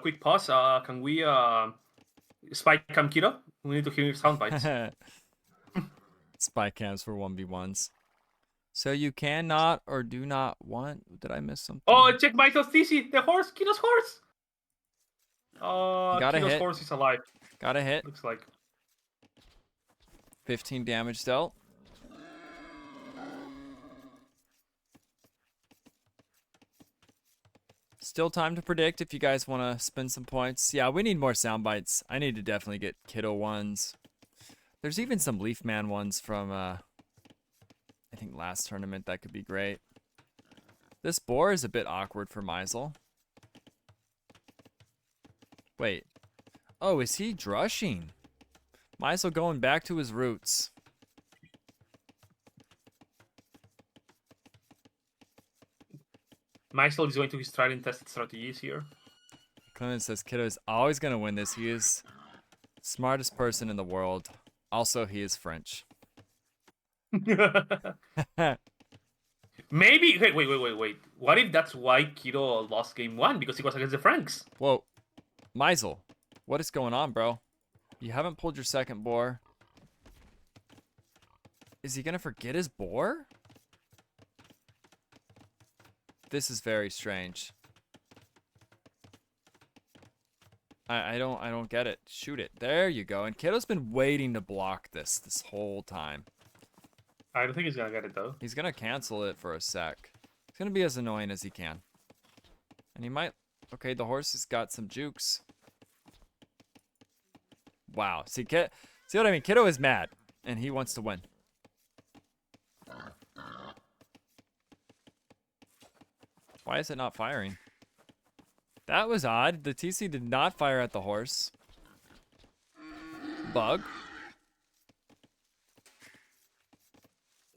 S4: quick pause. Can we spike cam Kiddo? We need to hear your sound bites.
S1: Spy cams for 1v1s. So you cannot or do not want... Did I miss something?
S4: Oh, check Myzel's TC! The horse! Kiddo's horse!
S1: Got a
S4: Kiddo's
S1: hit.
S4: horse is alive.
S1: Got a hit.
S4: Looks like.
S1: 15 damage dealt. Still time to predict if you guys want to spend some points. Yeah, we need more sound bites. I need to definitely get Kiddo ones. There's even some Leafman ones from, I think last tournament. That could be great. This boar is a bit awkward for Myzel. Wait. Oh, is he drushing? Myzel going back to his roots.
S4: Myzel is going to his tried and tested strategies here.
S1: Clement says Kiddo is always going to win this. He is smartest person in the world. Also, he is French.
S4: Maybe. Wait. What if that's why Kiddo lost game 1? Because he was against the Franks?
S1: Whoa. Myzel, what is going on, bro? You haven't pulled your second boar. Is he going to forget his boar? This is very strange. I don't get it. Shoot it. There you go. And Kiddo's been waiting to block this whole time.
S4: I don't think he's gonna get it though.
S1: He's gonna cancel it for a sec. He's gonna be as annoying as he can. And he might... Okay, the horse has got some jukes. Wow. See what I mean? Kiddo is mad. And he wants to win. Why is it not firing? That was odd. The TC did not fire at the horse. Bug.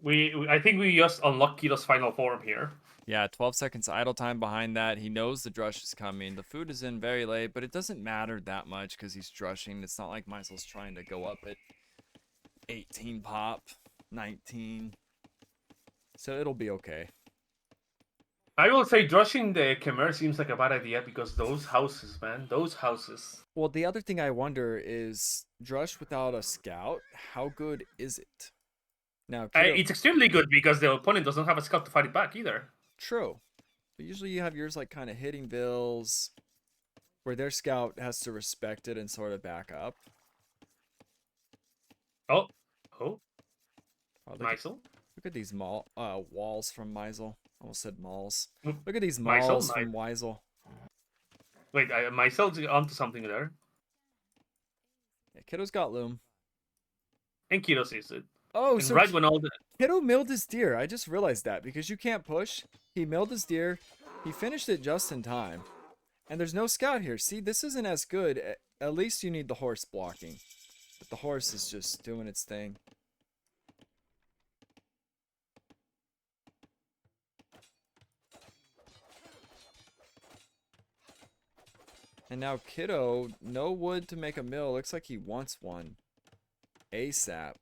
S4: I think we just unlocked Kiddo's final form here.
S1: Yeah, 12 seconds idle time behind that. He knows the drush is coming. The food is in very late, but it doesn't matter that much because he's drushing. It's not like Myzel's trying to go up at 18 pop, 19. So it'll be okay.
S4: I will say drushing the Khmer seems like a bad idea because those houses, man, those houses.
S1: Well, the other thing I wonder is drush without a scout, how good is it? Now, Kiddo,
S4: It's extremely good because the opponent doesn't have a scout to fight it back either.
S1: true. But usually you have yours like kind of hitting vills where their scout has to respect it and sort of back up.
S4: Oh,
S1: Oh, look,
S4: Myzel.
S1: look at these walls from Myzel. Almost said malls.
S4: Mm,
S1: Look at these
S4: Myzel,
S1: malls from Myzel.
S4: Wait, Myzel's onto something there.
S1: Yeah, Kiddo's got loom.
S4: And Kiddo sees it.
S1: Oh,
S4: And
S1: so
S4: right when all the...
S1: Kiddo milled his deer. I just realized that because you can't push. He milled his deer. He finished it just in time. And there's no scout here. See, this isn't as good. At least you need the horse blocking. But the horse is just doing its thing. And now Kiddo, no wood to make a mill. Looks like he wants one. ASAP.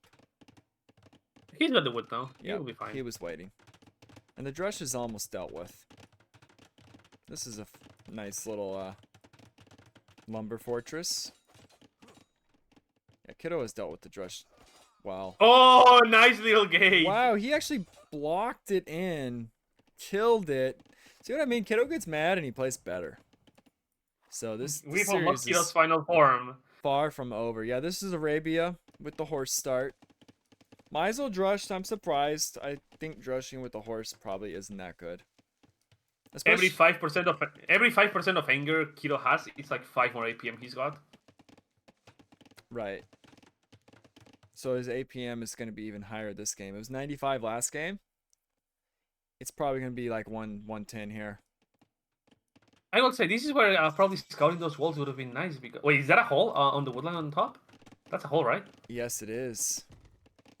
S4: He's got the wood now.
S1: Yeah,
S4: He'll be fine.
S1: he was waiting. And the drush is almost dealt with. This is a nice little lumber fortress. Yeah, Kiddo has dealt with the drush. Wow.
S4: Oh, nice little game.
S1: Wow, he actually blocked it in. Killed it. See what I mean? Kiddo gets mad and he plays better. So this
S4: We've
S1: series
S4: unlocked Kiddo's
S1: is
S4: final form.
S1: far from over. Yeah, this is Arabia with the horse start. Myzel drushed. I'm surprised. I think drushing with the horse probably isn't that good.
S4: Every
S1: Especially,
S4: 5% of anger Kiddo has, it's like 5 more APM he's got.
S1: right. So his APM is going to be even higher this game. It was 95 last game. It's probably going to be like 110 here.
S4: I would say this is where probably scouting those walls would have been nice. Because wait, is that a hole on the woodland on top? That's a hole, right?
S1: Yes, it is.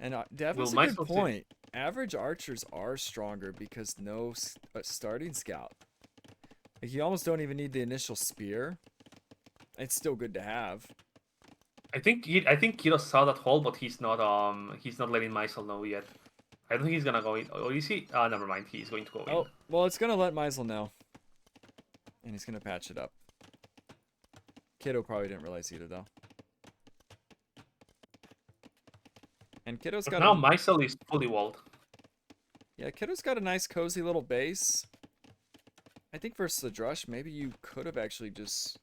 S1: And Dev
S4: Will
S1: has a good
S4: Myzel
S1: point. Average archers are stronger because no starting scout. Like you almost don't even need the initial spear. It's still good to have.
S4: I think Kiddo saw that hole, but he's not letting Myzel know yet. I don't think he's gonna go in. Or is he? Never mind. He's going to go in.
S1: Oh, well, it's going to let Myzel know. And he's going to patch it up. Kiddo probably didn't realize either, though. And Kiddo's got
S4: But now Myzel is fully walled.
S1: Yeah, Kiddo's got a nice cozy little base. I think versus the drush, maybe you could have actually just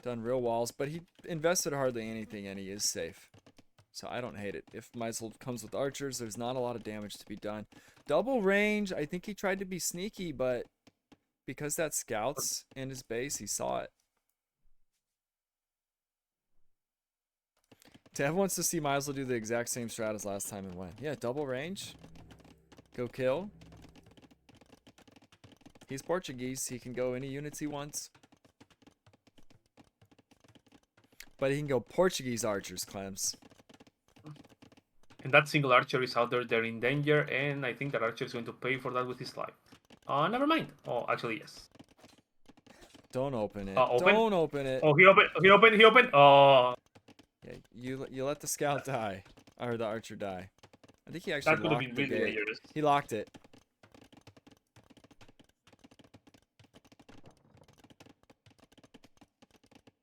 S1: done real walls, but he invested hardly anything and he is safe. So I don't hate it. If Myzel comes with archers, there's not a lot of damage to be done. Double range, I think he tried to be sneaky, but because that scout's in his base, he saw it. Tev wants to see Myzel do the exact same strat as last time and win. Yeah, double range. Go kill. He's Portuguese. He can go any units he wants. But he can go Portuguese archers, Clems.
S4: And that single archer is out there. They're in danger, and I think that archer is going to pay for that with his life. Never mind. Oh, actually, yes.
S1: Don't open it.
S4: Open?
S1: Don't open it.
S4: Oh, he opened. Oh,
S1: Yeah, you let the scout die. Or the archer die. I think he actually
S4: that could have
S1: locked
S4: been
S1: the
S4: really
S1: gate.
S4: dangerous.
S1: He locked it.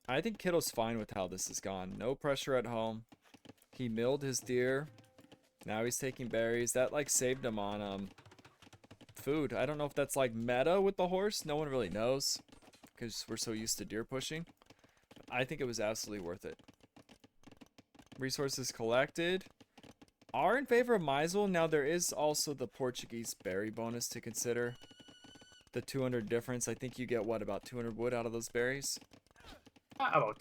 S1: I think Kiddo's fine with how this has gone. No pressure at home. He milled his deer. Now he's taking berries. That like saved him on food. I don't know if that's like meta with the horse. No one really knows because we're so used to deer pushing. I think it was absolutely worth it. Resources collected are in favor of Myzel. Now there is also the Portuguese berry bonus to consider. The 200 difference. I think you get what, about 200 wood out of those berries?
S4: About.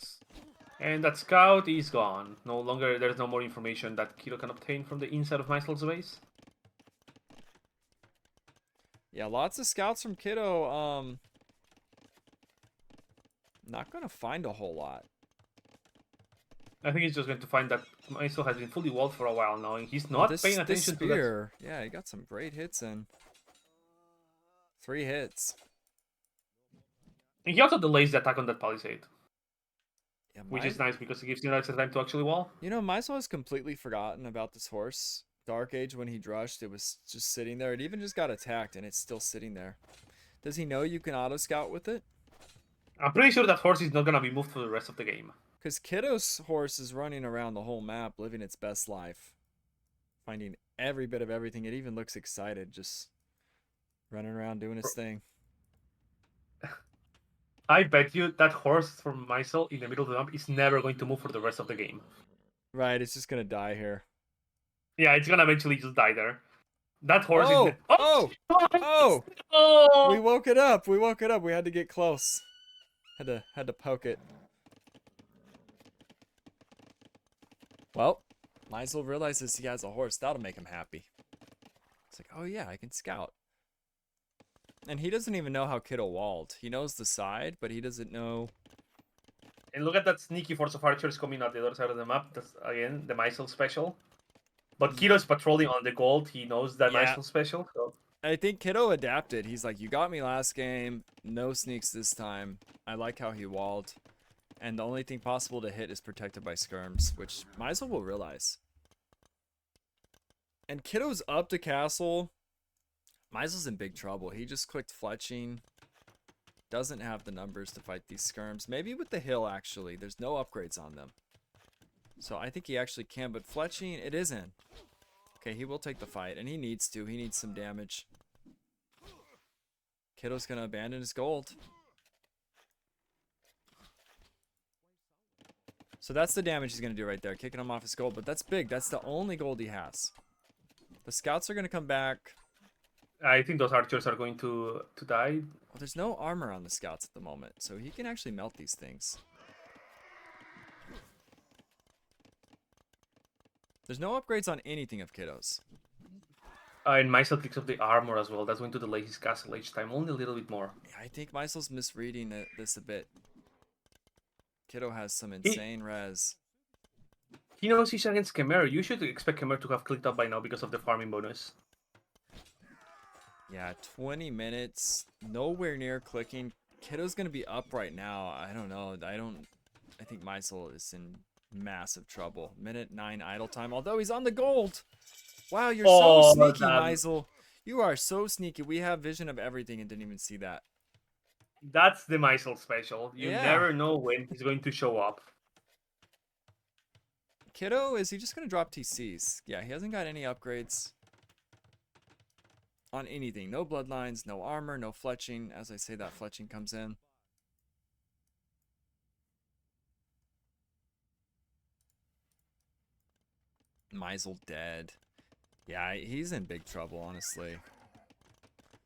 S4: And that scout is gone. No longer, there's no more information that Kiddo can obtain from the inside of Myzel's base.
S1: Yeah, lots of scouts from Kiddo. Not gonna find a whole lot.
S4: I think he's just going to find that Myzel has been fully walled for a while now, and he's
S1: Oh,
S4: not paying
S1: this
S4: attention to that.
S1: spear. Yeah, he got some great hits in. 3 hits.
S4: And he also delays the attack on that palisade,
S1: Yeah,
S4: which is nice because it gives you extra time to actually wall.
S1: You know, Myzel has completely forgotten about this horse. Dark Age, when he drushed, it was just sitting there. It even just got attacked, and it's still sitting there. Does he know you can auto-scout with it?
S4: I'm pretty sure that horse is not gonna be moved for the rest of the game.
S1: Because Kiddo's horse is running around the whole map, living its best life. Finding every bit of everything. It even looks excited, just running around doing his thing.
S4: I bet you that horse from Myzel in the middle of the map is never going to move for the rest of the game.
S1: Right, it's just going to die here.
S4: Yeah, it's gonna eventually just die there. That horse
S1: Oh!
S4: is...
S1: Oh! Oh!
S4: Oh!
S1: We woke it up! We woke it up! We had to get close. Had to poke it. Well, Myzel realizes he has a horse. That'll make him happy. It's like, oh yeah, I can scout. And he doesn't even know how Kiddo walled. He knows the side, but he doesn't know...
S4: And look at that sneaky force of archers coming out the other side of the map. That's, again, the Myzel special. But Kiddo's patrolling on the gold. He knows that
S1: Yeah.
S4: Myzel special. So.
S1: I think Kiddo adapted. He's like, you got me last game. No sneaks this time. I like how he walled. And the only thing possible to hit is protected by skirms, which Myzel will realize. And Kiddo's up to castle. Myzel's in big trouble. He just clicked fletching. Doesn't have the numbers to fight these skirms. Maybe with the hill, actually. There's no upgrades on them. So I think he actually can, but fletching, it isn't. Okay, he will take the fight, and he needs to. He needs some damage. Kiddo's going to abandon his gold. So that's the damage he's going to do right there, kicking him off his gold. But that's big. That's the only gold he has. The scouts are going to come back.
S4: I think those archers are going to die.
S1: Well, there's no armor on the scouts at the moment, so he can actually melt these things. There's no upgrades on anything of Kiddo's.
S4: And Myzel picks up the armor as well. That's going to delay his castle age time only a little bit more.
S1: Yeah, I think Mysel's misreading this a bit. Kiddo has some insane res.
S4: He knows he's against Khmer. You should expect Khmer to have clicked up by now because of the farming bonus.
S1: Yeah, 20 minutes. Nowhere near clicking. Kiddo's going to be up right now. I don't know. I think Myzel is in massive trouble. Minute 9 idle time. Although he's on the gold. Wow, you're so sneaky, Myzel. You are so sneaky. We have vision of everything and didn't even see that.
S4: That's the Myzel special. You
S1: Yeah.
S4: never know when he's going to show up.
S1: Kiddo, is he just going to drop TCs? Yeah, he hasn't got any upgrades on anything. No bloodlines, no armor, no fletching. As I say, that fletching comes in. Myzel dead. Yeah, he's in big trouble, honestly.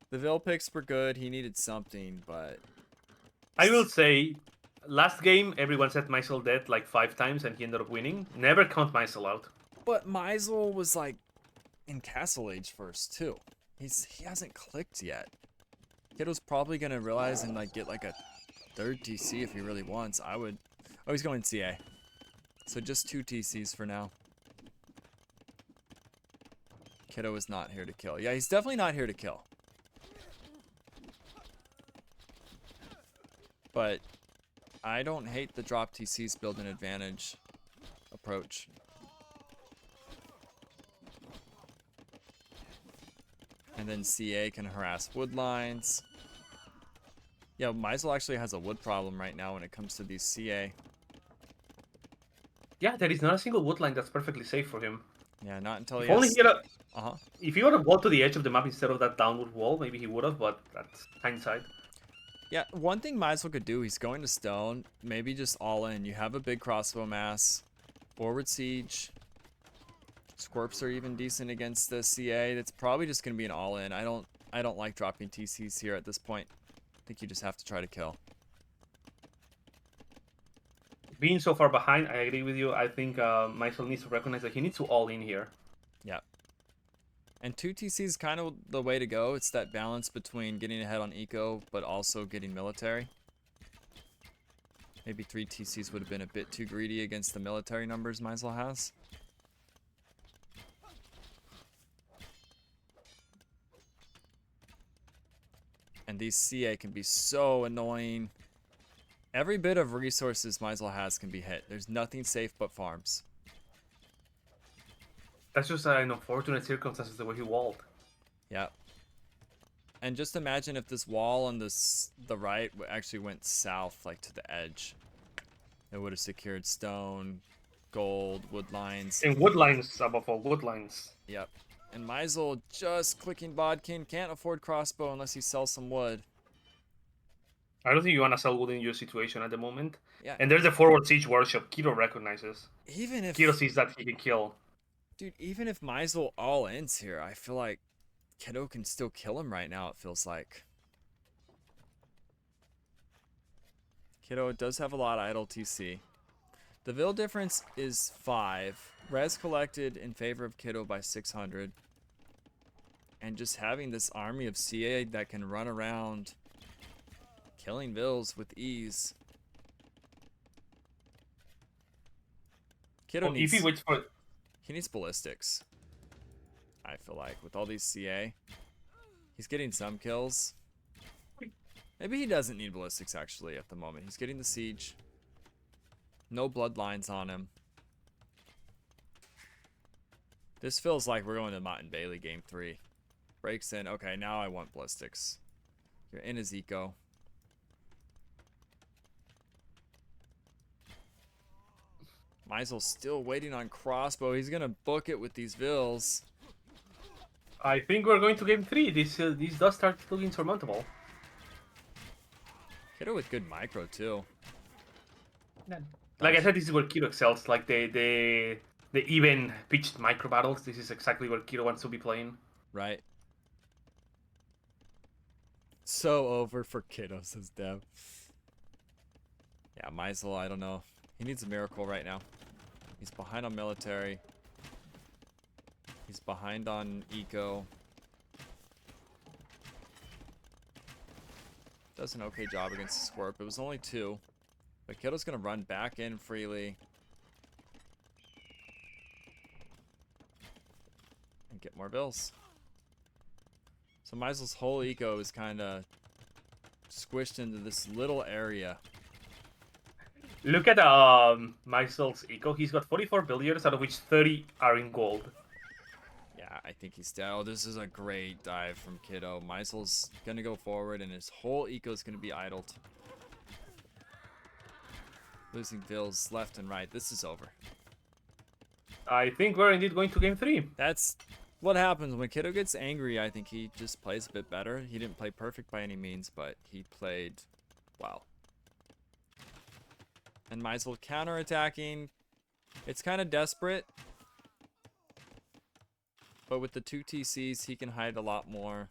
S1: The Vil picks were good. He needed something, but...
S4: I will say, last game, everyone said Myzel dead like 5 times and he ended up winning. Never count Myzel out.
S1: But Myzel was like in Castle Age first, too. He hasn't clicked yet. Kiddo's probably gonna realize and like get like a 3rd TC if he really wants. I would... Oh, he's going CA. So just 2 TCs for now. Kiddo is not here to kill. Yeah, he's definitely not here to kill. But I don't hate the drop TCs build an advantage approach. And then CA can harass wood lines. Yeah, Myzel actually has a wood problem right now when it comes to these CA.
S4: Yeah, there is not a single wood line that's perfectly safe for him.
S1: Yeah, not until
S4: If
S1: he
S4: only
S1: has...
S4: he had a...
S1: Uh-huh.
S4: If he would have walked to the edge of the map instead of that downward wall, maybe he would have, but that's hindsight.
S1: Yeah, one thing Myzel could do, he's going to stone, maybe just all in. You have a big crossbow mass, forward siege. Scorps are even decent against the CA. That's probably just going to be an all in. I don't like dropping TCs here at this point. I think you just have to try to kill.
S4: Being so far behind, I agree with you. I think Myzel needs to recognize that he needs to all in here.
S1: Yeah. And 2TC is kind of the way to go. It's that balance between getting ahead on eco, but also getting military. Maybe 3TCs would have been a bit too greedy against the military numbers Myzel has. And these CA can be so annoying. Every bit of resources Myzel has can be hit. There's nothing safe but farms.
S4: That's just an unfortunate circumstances the way he walled.
S1: Yeah. And just imagine if this wall on the right actually went south, like to the edge. It would have secured stone, gold, wood lines.
S4: And wood lines, above all, wood lines.
S1: Yep. And Myzel just clicking Bodkin, can't afford crossbow unless he sells some wood.
S4: I don't think you want to sell wood in your situation at the moment.
S1: Yeah.
S4: And there's the forward siege workshop Kiddo recognizes.
S1: Even if
S4: Kiddo sees that he can kill.
S1: Dude, even if Myzel all ends here, I feel like Kiddo can still kill him right now, it feels like. Kiddo does have a lot of idle TC. The Vil difference is 5. Res collected in favor of Kiddo by 600. And just having this army of CA that can run around killing Vils with ease. Kiddo
S4: Well, if
S1: needs...
S4: he waits for...
S1: He needs ballistics. I feel like with all these CA, he's getting some kills. Maybe he doesn't need ballistics actually at the moment. He's getting the siege. No bloodlines on him. This feels like we're going to Mott and Bailey game 3. Breaks in. Okay, now I want ballistics. You're in his eco. Myzel's still waiting on crossbow. He's gonna book it with these Vils.
S4: I think we're going to game 3. This does start looking surmountable.
S1: Kiddo with good micro too.
S4: Like I said, this is where Kiddo excels. Like the even pitched micro battles. This is exactly where Kiddo wants to be playing.
S1: Right. So over for Kiddo, says Dev. Yeah, Myzel, I don't know. He needs a miracle right now. He's behind on military. He's behind on eco. Does an okay job against Squirp. It was only 2. But Kiddo's going to run back in freely. And get more bills. So Myzel's whole eco is kind of squished into this little area.
S4: Look at Myzel's eco. He's got 44 billiards, out of which 30 are in gold.
S1: Yeah, I think he's dead. Oh, this is a great dive from Kiddo. Myzel's going to go forward, and his whole eco is going to be idled. Losing Vils left and right. This is over.
S4: I think we're indeed going to game 3.
S1: That's what happens when Kiddo gets angry. I think he just plays a bit better. He didn't play perfect by any means, but he played well. And Myzel counterattacking. It's kind of desperate. But with the 2 TCs, he can hide a lot more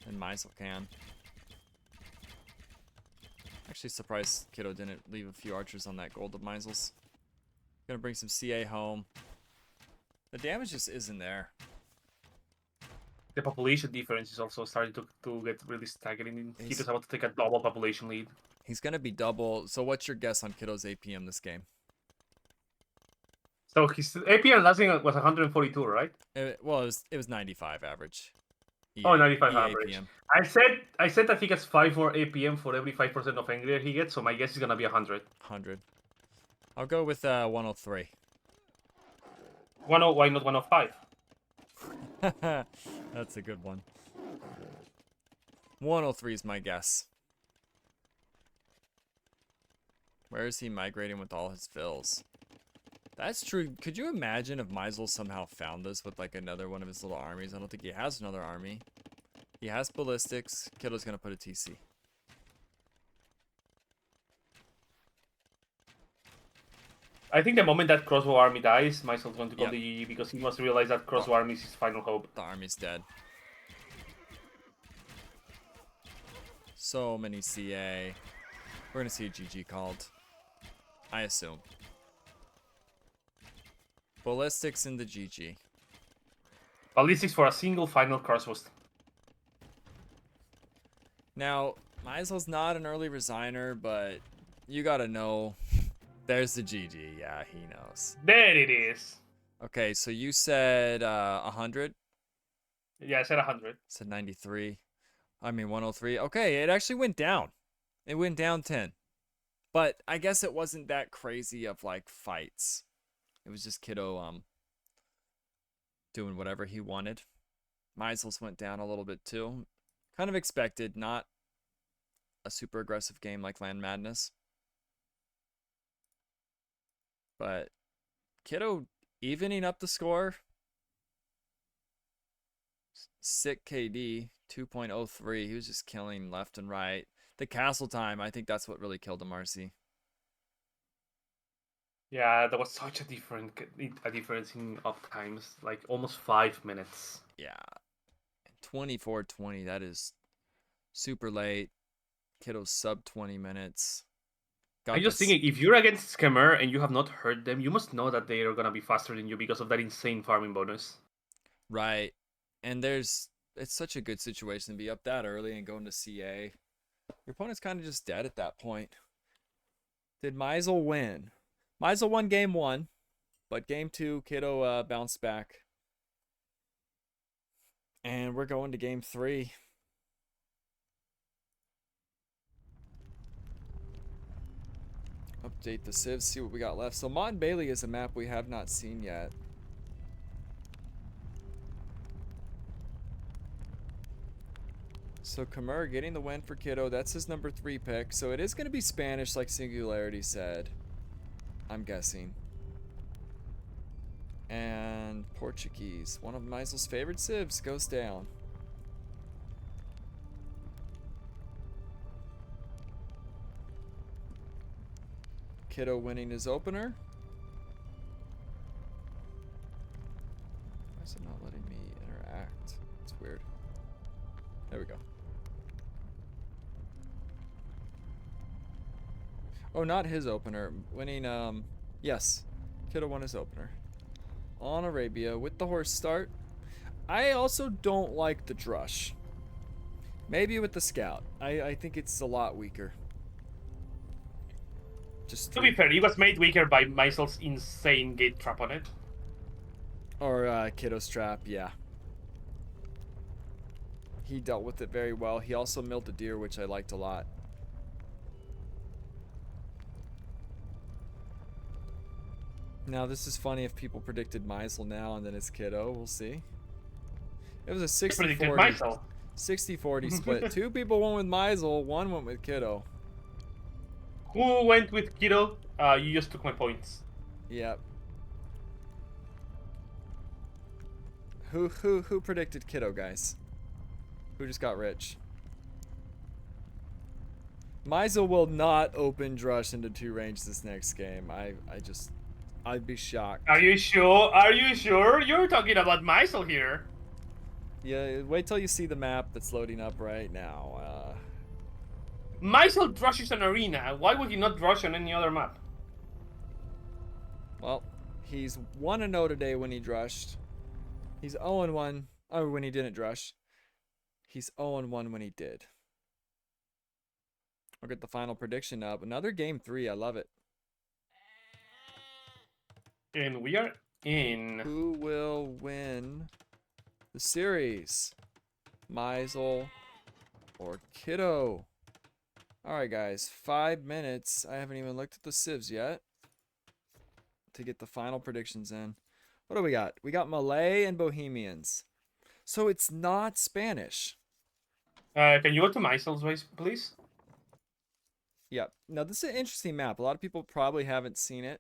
S1: than Myzel can. Actually surprised Kiddo didn't leave a few archers on that gold of Myzel's. Gonna bring some CA home. The damage just isn't there.
S4: The population difference is also starting to get really staggering.
S1: He's-
S4: Kiddo's about to take a double population lead.
S1: He's gonna be double. So what's your guess on Kiddo's APM this game?
S4: So his APM last game was 142, right?
S1: Well, it was 95 average.
S4: Oh, 95
S1: EA
S4: average.
S1: APM.
S4: I said that he gets 5 more APM for every 5% of angrier he gets, so my guess is gonna be 100.
S1: 100. I'll go with 103.
S4: 10, why not 105?
S1: That's a good one. 103 is my guess. Where is he migrating with all his fills? That's true. Could you imagine if Myzel somehow found this with like another one of his little armies? I don't think he has another army. He has ballistics. Kiddo's gonna put a TC.
S4: I think the moment that crossbow army dies, Mysel's going to go
S1: Yep.
S4: the EE because he must realize that crossbow army is his final hope.
S1: The army's dead. So many CA. We're gonna see a GG called. I assume. Ballistics in the GG.
S4: Ballistics for a single final crossbow.
S1: Now, Myzel's not an early resigner, but you gotta know. There's the GG. Yeah, he knows.
S4: There it is.
S1: Okay, so you said 100?
S4: Yeah, I said 100.
S1: Said 93. I mean 103. Okay, it actually went down. It went down 10. But I guess it wasn't that crazy of like fights. It was just Kiddo doing whatever he wanted. Myzel's went down a little bit too. Kind of expected, not a super aggressive game like Land Madness. But Kiddo evening up the score. Sick KD, 2.03. He was just killing left and right. The castle time, I think that's what really killed him, RC.
S4: Yeah, there was such a difference in up times, like almost 5 minutes.
S1: Yeah. 24-20, that is super late. Kiddo's sub 20 minutes.
S4: I'm just thinking, if you're against Scammer and you have not heard them, you must know that they are gonna be faster than you because of that insane farming bonus.
S1: Right. And it's such a good situation to be up that early and going to CA. Your opponent's kind of just dead at that point. Did Myzel win? Myzel won game 1, but game 2, Kiddo bounced back. And we're going to game 3. Update the civs, see what we got left. So Mon Bailey is a map we have not seen yet. So Kamur getting the win for Kiddo. That's his number 3 pick. So it is going to be Spanish like Singularity said. I'm guessing. And Portuguese. One of Myzel's favorite civs goes down. Kiddo winning his opener. Why is it not letting me interact? It's weird. There we go. Oh, not his opener. Winning, yes. Kiddo won his opener. On Arabia with the horse start. I also don't like the Drush. Maybe with the Scout. I think it's a lot weaker. Just
S4: To be fair, he was made weaker by Myzel's insane gate trap on it.
S1: Or Kiddo's trap, yeah. He dealt with it very well. He also milled the deer, which I liked a lot. Now, this is funny if people predicted Myzel now and then it's Kiddo. We'll see. It was a 60-40. 60-40 split. 2 people went with Myzel, 1 went with Kiddo.
S4: Who went with Kiddo? You just took my points.
S1: Yep. Who predicted Kiddo, guys? Who just got rich? Myzel will not open Drush into 2 range this next game. I'd be shocked.
S4: Are you sure? Are you sure? You're talking about Myzel here.
S1: Yeah, wait till you see the map that's loading up right now.
S4: Myzel drushes an arena. Why would you not drush on any other map?
S1: Well, he's 1-0 today when he drushed. He's 0-1 when he didn't drush. He's 0-1 when he did. I'll get the final prediction up. Another game 3. I love it.
S4: And we are in.
S1: Who will win the series? Myzel or Kiddo? Alright, guys. 5 minutes. I haven't even looked at the civs yet to get the final predictions in. What do we got? We got Malay and Bohemians. So it's not Spanish.
S4: Can you go to Myzel's base, please?
S1: Yep. Now, this is an interesting map. A lot of people probably haven't seen it.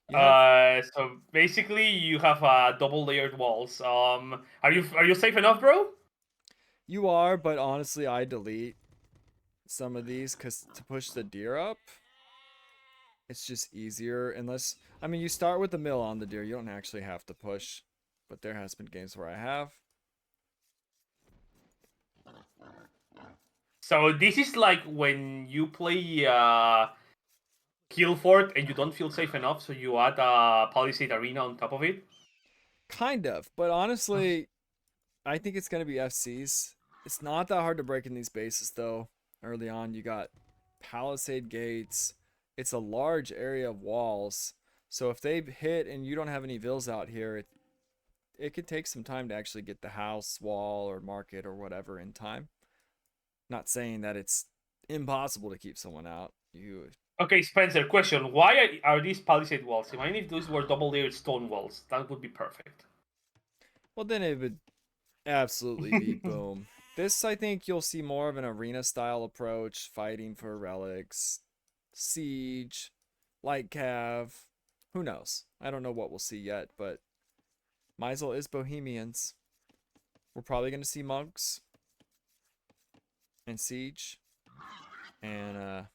S4: So basically, you have double layered walls. Are you safe enough, bro?
S1: You are, but honestly, I delete some of these because to push the deer up, it's just easier. Unless, I mean, you start with the mill on the deer. You don't actually have to push, but there has been games where I have.
S4: So this is like when you play Kill Fort and you don't feel safe enough, so you add a Palisade Arena on top of it.
S1: Kind of, but honestly, I think it's gonna be FCs. It's not that hard to break in these bases though. Early on, you got palisade gates. It's a large area of walls. So if they hit and you don't have any vills out here, it could take some time to actually get the house, wall, or market or whatever in time. Not saying that it's impossible to keep someone out.
S4: Okay, Spencer, question. Why are these palisade walls? Imagine if these were double-layered stone walls. That would be perfect.
S1: Well, then it would absolutely be boom. This, I think you'll see more of an arena style approach, fighting for relics, siege, light cav. Who knows? I don't know what we'll see yet, but Myzel is Bohemians. We're probably going to see monks and siege and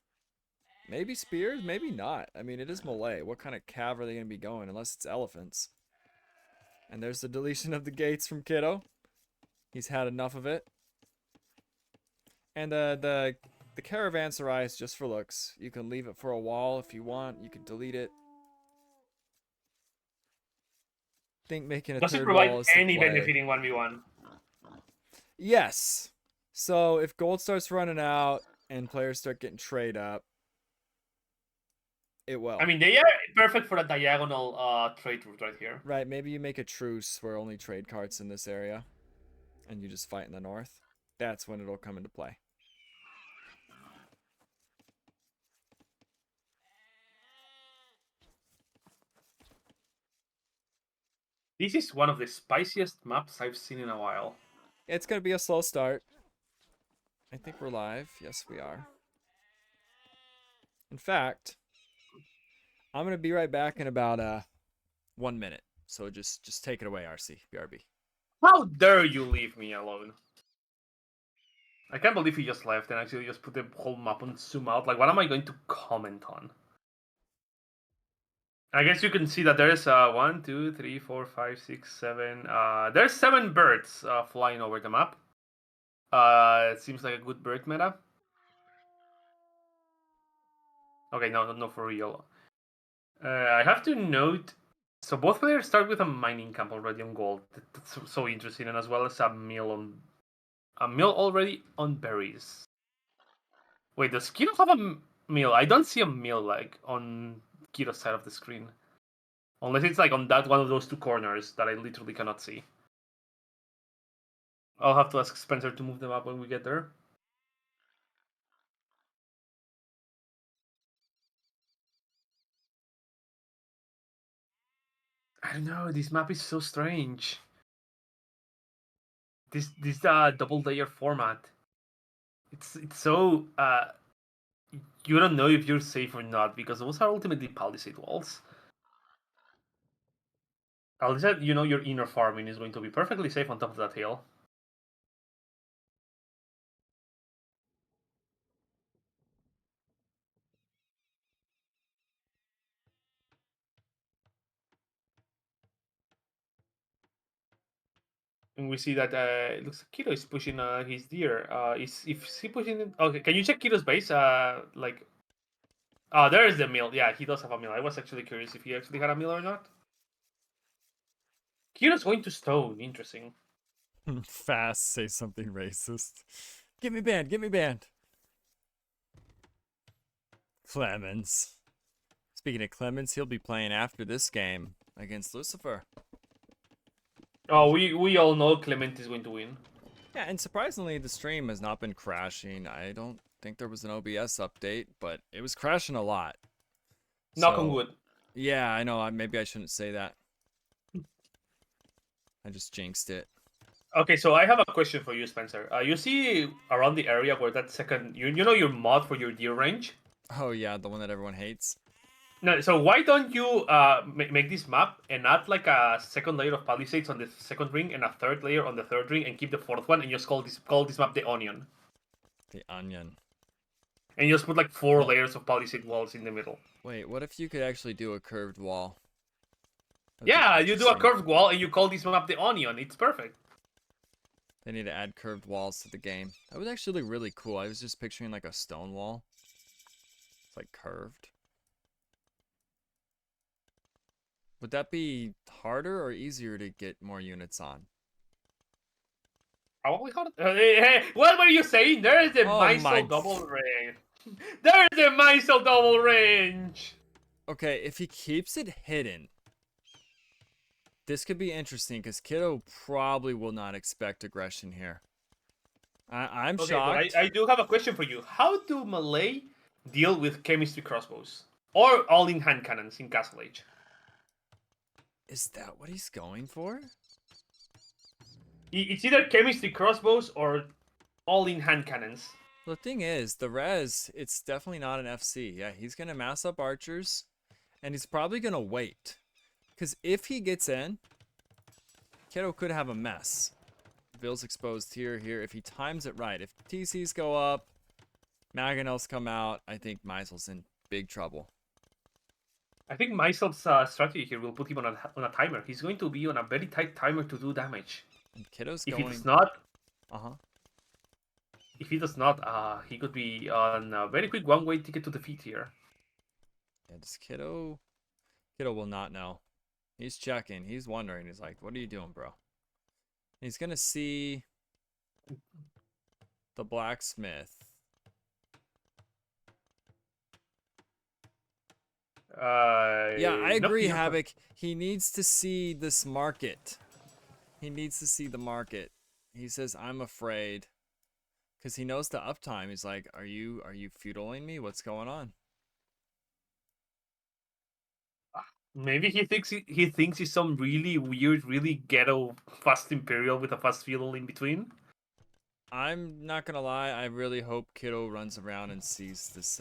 S1: maybe spears, maybe not. I mean, it is Malay. What kind of cav are they going to be going unless it's elephants? And there's the deletion of the gates from Kiddo. He's had enough of it. And the caravanserai is just for looks. You can leave it for a wall if you want. You can delete it. Think making a
S4: Does it
S1: third
S4: provide
S1: wall is the
S4: any
S1: play.
S4: benefit in 1v1?
S1: Yes. So if gold starts running out and players start getting trade up, it will.
S4: I mean, they are perfect for a diagonal trade route right here.
S1: Right, maybe you make a truce where only trade carts in this area and you just fight in the north. That's when it'll come into play.
S4: This is one of the spiciest maps I've seen in a while.
S1: It's going to be a slow start. I think we're live. Yes, we are. In fact, I'm going to be right back in about 1 minute. So just take it away, BRB.
S4: How dare you leave me alone? I can't believe he just left and actually just put the whole map on zoom out. Like, what am I going to comment on? I guess you can see that there's 1, 2, 3, 4, 5, 6, 7. There's 7 birds flying over the map. It seems like a good bird meta. Okay, no, for real. I have to note. So both players start with a mining camp already on gold. That's so interesting, and as well as a mill already on berries. Wait, does Kiddo have a mill? I don't see a mill like on Kiddo's side of the screen, unless it's like on that one of those 2 corners that I literally cannot see. I'll have to ask Spencer to move them up when we get there. I don't know. This map is so strange. This double layer format. It's so you don't know if you're safe or not because those are ultimately palisade walls. At least you know your inner farming is going to be perfectly safe on top of that hill. And we see that it looks like Kiddo is pushing his deer. Is he pushing it? Okay, can you check Kiddo's base? Like, there is the mill. Yeah, he does have a mill. I was actually curious if he actually had a mill or not. Kiddo's going to stone. Interesting.
S1: Fast, say something racist. Get me banned, get me banned. Clemens. Speaking of Clemens, he'll be playing after this game against Lucifer.
S4: Oh, we all know Clement is going to win.
S1: Yeah, and surprisingly, the stream has not been crashing. I don't think there was an OBS update, but it was crashing a lot.
S4: Knock on wood.
S1: Yeah, I know. Maybe I shouldn't say that. I just jinxed it.
S4: Okay, so I have a question for you, Spencer. You see around the area where that second, you know your mod for your deer range?
S1: Oh yeah, the one that everyone hates.
S4: No, so why don't you make this map and add like a second layer of palisades on the second ring and a third layer on the third ring and keep the fourth one and just call this map the onion?
S1: The onion.
S4: And you just put like 4 layers of palisade walls in the middle.
S1: Wait, what if you could actually do a curved wall?
S4: Yeah, you do a curved wall and you call this map the onion. It's perfect.
S1: They need to add curved walls to the game. That would actually look really cool. I was just picturing like a stone wall. It's like curved. Would that be harder or easier to get more units on?
S4: Probably hard. Hey, what were you saying? There is a
S1: Oh my-
S4: Myzel double range. There is a Myzel double range.
S1: Okay, if he keeps it hidden, this could be interesting because Kiddo probably will not expect aggression here. I'm
S4: Okay,
S1: shocked.
S4: but I do have a question for you. How do Melee deal with chemistry crossbows or all-in hand cannons in Castle Age?
S1: Is that what he's going for?
S4: It's either chemistry crossbows or all-in hand cannons.
S1: The thing is, the res, it's definitely not an FC. Yeah, he's going to mass up archers, and he's probably going to wait. Because if he gets in, Kiddo could have a mess. Bill's exposed here. If he times it right. If TCs go up, Mangonels come out, I think Myzel's in big trouble.
S4: I think Mysel's strategy here will put him on a timer. He's going to be on a very tight timer to do damage.
S1: And Kiddo's
S4: If
S1: going...
S4: he does not,
S1: Uh-huh.
S4: if he does not, he could be on a very quick one-way ticket to defeat here.
S1: Yeah, does Kiddo... Kiddo will not know. He's checking. He's wondering. He's like, what are you doing, bro? He's going to see the blacksmith. Yeah, I
S4: nope,
S1: agree,
S4: he's not-
S1: Havoc. He needs to see this market. He needs to see the market. He says, I'm afraid. Because he knows the uptime. He's like, are you feudaling me? What's going on?
S4: Maybe he thinks he's some really weird, really ghetto fast Imperial with a fast feudal in between.
S1: I'm not going to lie. I really hope Kiddo runs around and sees this.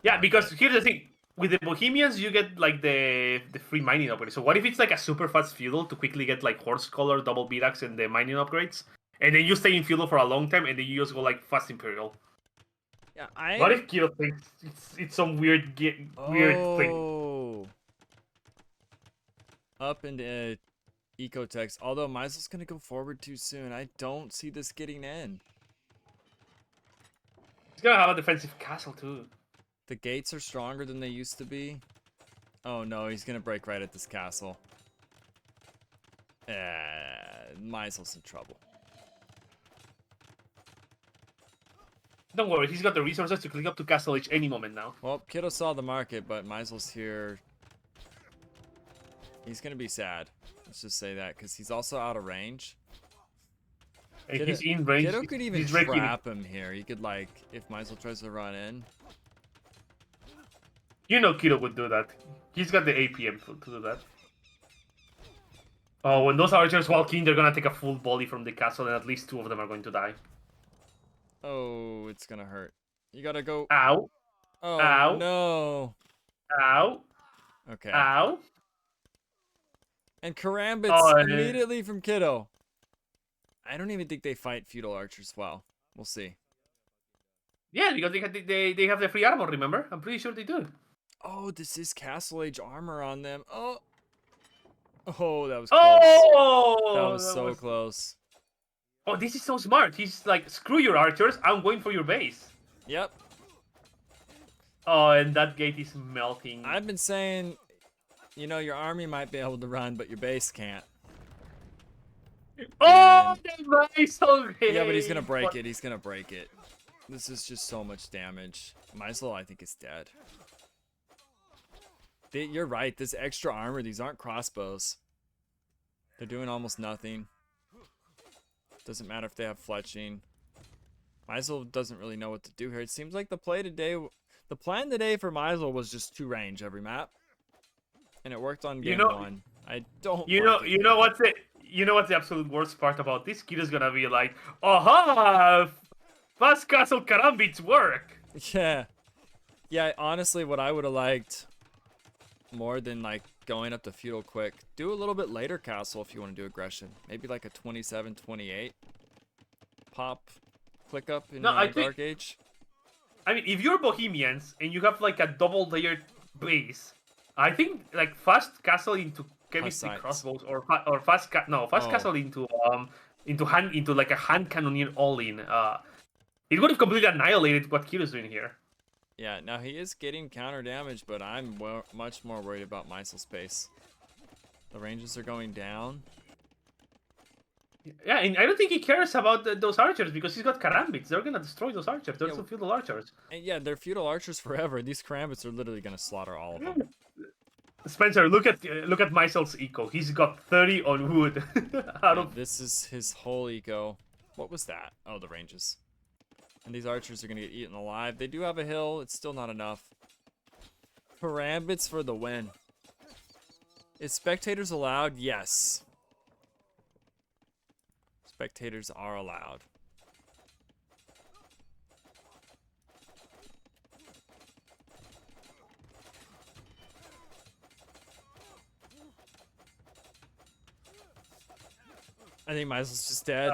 S4: Yeah, because
S1: market.
S4: here's the thing. With the Bohemians, you get like the free mining upgrades. So what if it's like a super fast feudal to quickly get like horse color, double B-Dax, and the mining upgrades, and then you stay in feudal for a long time, and then you just go like fast Imperial.
S1: Yeah,
S4: What if Kiddo thinks it's some weird thing?
S1: Oh. Up into Ecotex. Although Myzel's going to go forward too soon. I don't see this getting in.
S4: He's gonna have a defensive castle too.
S1: The gates are stronger than they used to be. Oh no, he's going to break right at this castle. Myzel's in trouble.
S4: Don't worry, he's got the resources to click up to Castle Age any moment now.
S1: Well, Kiddo saw the market, but Myzel's here. He's going to be sad. Let's just say that, because he's also out of range.
S4: And
S1: Kiddo,
S4: he's in range.
S1: Kiddo could even
S4: he's breaking-
S1: trap him here. He could, like, if Myzel tries to run in.
S4: You know Kiddo would do that. He's got the APM to do that. Oh, when those archers walk in, they're gonna take a full volley from the castle, and at least 2 of them are going to die.
S1: Oh, it's going to hurt. You got to go.
S4: Ow!
S1: Oh,
S4: Ow.
S1: no.
S4: Ow!
S1: Okay.
S4: Ow!
S1: And Karambits
S4: Oh, yeah.
S1: immediately from Kiddo. I don't even think they fight feudal archers well. We'll see.
S4: Yeah, because they have the free armor. Remember? I'm pretty sure they do.
S1: Oh, this is Castle Age armor on them. Oh. Oh, that was close.
S4: Oh!
S1: That was so close.
S4: Oh, this is so smart. He's like, screw your archers. I'm going for your base.
S1: Yep.
S4: Oh, and that gate is melting.
S1: I've been saying, you know, your army might be able to run, but your base can't.
S4: Oh, the Myzel gate!
S1: Yeah, but he's gonna break it. He's gonna break it. This is just so much damage. Myzel, I think, is dead. You're right. This extra armor, these aren't crossbows. They're doing almost nothing. Doesn't matter if they have fletching. Myzel doesn't really know what to do here. It seems like the plan today for Myzel was just 2 range every map, and it worked on game 1. I don't.
S4: You know what's the absolute worst part about this? Kiddo's gonna be like, aha! Fast Castle Karambits work!
S1: Yeah. Yeah, honestly, what I would have liked more than like going up to feudal quick, do a little bit later castle if you want to do aggression. Maybe like a 27, 28. Pop, click up in Dark Age.
S4: I mean, if you're Bohemians and you have like a double layered base, I think like fast castle into chemistry
S1: sights.
S4: crossbows or fast castle into like a hand cannoneer all in. It would have completely annihilated what Kiddo's doing here.
S1: Yeah, now he is getting counter damage, but I'm much more worried about Myzel's pace. The ranges are going down.
S4: Yeah, and I don't think he cares about those archers because he's got karambits. They're gonna destroy those archers. Those
S1: Yeah,
S4: feudal archers.
S1: And yeah, they're feudal archers forever. These karambits are literally gonna slaughter all of them.
S4: Spencer, look at Mysel's eco. He's got 30 on wood out of.
S1: This is his whole eco. What was that? Oh, the ranges. And these archers are gonna get eaten alive. They do have a hill. It's still not enough. Karambits for the win. Is spectators allowed? Yes. Spectators are allowed. I think Myzel's just dead.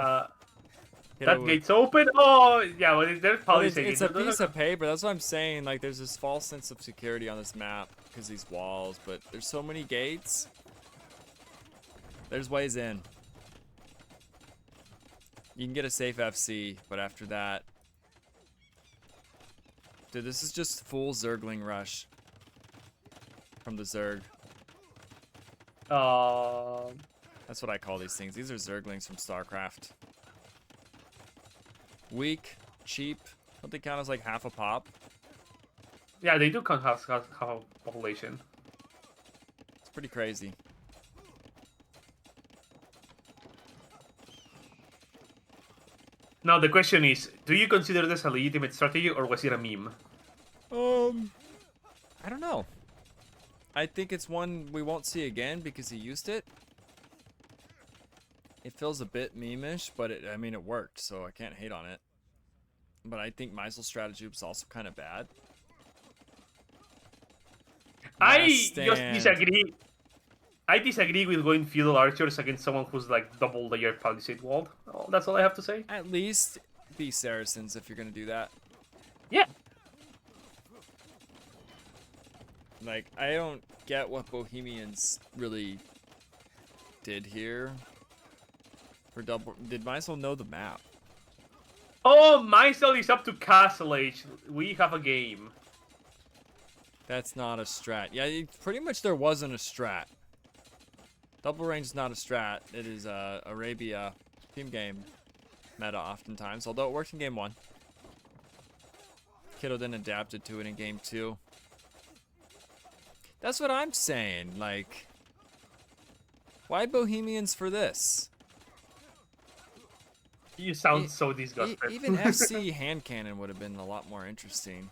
S4: That gate's open. Oh, yeah, well, they're probably saying
S1: it's a piece of paper. That's what I'm saying. Like, there's this false sense of security on this map because these walls, but there's so many gates. There's ways in. You can get a safe FC, but after that... Dude, this is just full Zergling rush. From the Zerg. That's what I call these things. These are Zerglings from StarCraft. Weak, cheap. Don't they count as like half a pop?
S4: Yeah, they do count half a population.
S1: It's pretty crazy.
S4: Now the question is, do you consider this a legitimate strategy or was it a meme?
S1: I don't know. I think it's one we won't see again because he used it. It feels a bit meme-ish, but I mean, it worked, so I can't hate on it. But I think Myzel's strategy was also kind of bad.
S4: I
S1: Last
S4: just
S1: stand.
S4: disagree. I disagree with going feudal archers against someone who's like double layer palisade walled. Oh, that's all I have to say.
S1: At least be Saracens if you're gonna do that.
S4: Yeah.
S1: Like, I don't get what Bohemians really did here. For double, did Myzel know the map?
S4: Oh, Myzel is up to Castle Age. We have a game.
S1: That's not a strat. Yeah, pretty much there wasn't a strat. Double range is not a strat. It is Arabia team game meta oftentimes, although it worked in game 1. Kiddo then adapted to it in game 2. That's what I'm saying. Like, why Bohemians for this?
S4: You sound so disgusted.
S1: Even FC hand cannon would have been a lot more interesting.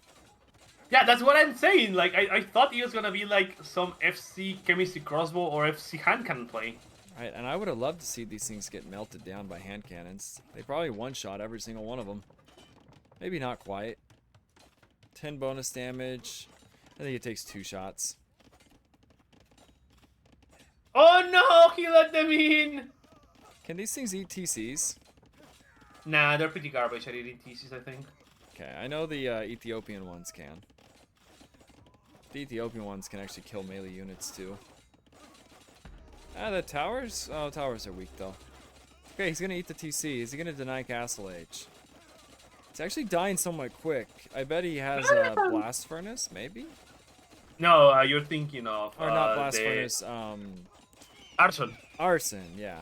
S4: Yeah, that's what I'm saying. Like, I thought it was gonna be like some FC chemistry crossbow or FC hand cannon play.
S1: Right, and I would have loved to see these things get melted down by hand cannons. They probably one-shot every single one of them. Maybe not quite. 10 bonus damage. I think it takes 2 shots.
S4: Oh no, he let them in!
S1: Can these things eat TCs?
S4: Nah, they're pretty garbage at eating TCs, I think.
S1: Okay, I know the Ethiopian ones can. The Ethiopian ones can actually kill melee units too. Ah, the towers? Oh, towers are weak though. Okay, he's gonna eat the TC. Is he gonna deny Castle Age? It's actually dying somewhat quick. I bet he has a Blast Furnace, maybe?
S4: No, you're thinking of...
S1: Or not Blast
S4: the...
S1: Furnace,
S4: Arson.
S1: Arson, yeah.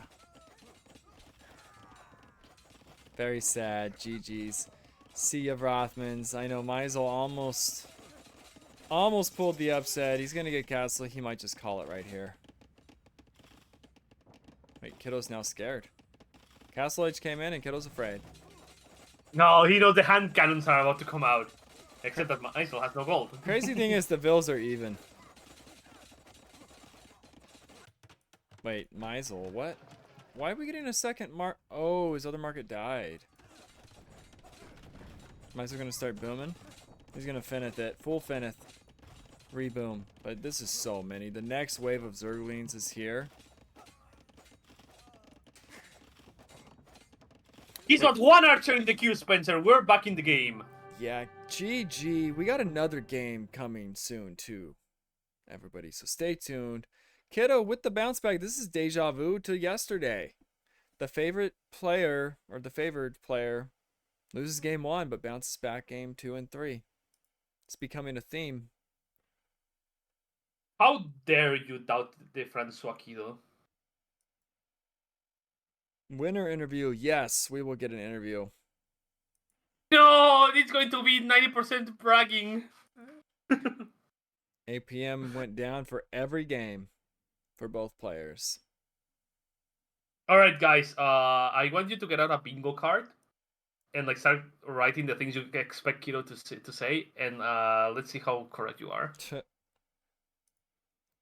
S1: Very sad. GG's. Sea of Rothmans. I know Myzel almost pulled the upset. He's gonna get Castle. He might just call it right here. Wait, Kiddo's now scared. Castle Age came in and Kiddo's afraid.
S4: No, he knows the hand cannons are about to come out. Except that Myzel has no gold.
S1: Crazy thing is the bills are even. Wait, Myzel, what? Why are we getting a second mark? Oh, his other market died. Myzel gonna start booming? He's gonna Fenith it. Full Fenith. Reboom. But this is so many. The next wave of Zerglings is here.
S4: He's got one archer in the queue, Spencer. We're back in the game.
S1: Yeah, GG. We got another game coming soon, too. Everybody, so stay tuned. Kiddo with the bounce back. This is deja vu to yesterday. The favorite player, or the favored player, loses game 1, but bounces back game 2 and 3. It's becoming a theme.
S4: How dare you doubt the Francois Kiddo?
S1: Winner interview. Yes, we will get an interview.
S4: No, it's going to be 90% bragging.
S1: APM went down for every game for both players.
S4: All right, guys. I want you to get out a bingo card and like start writing the things you expect Kiddo to say, and let's see how correct you are.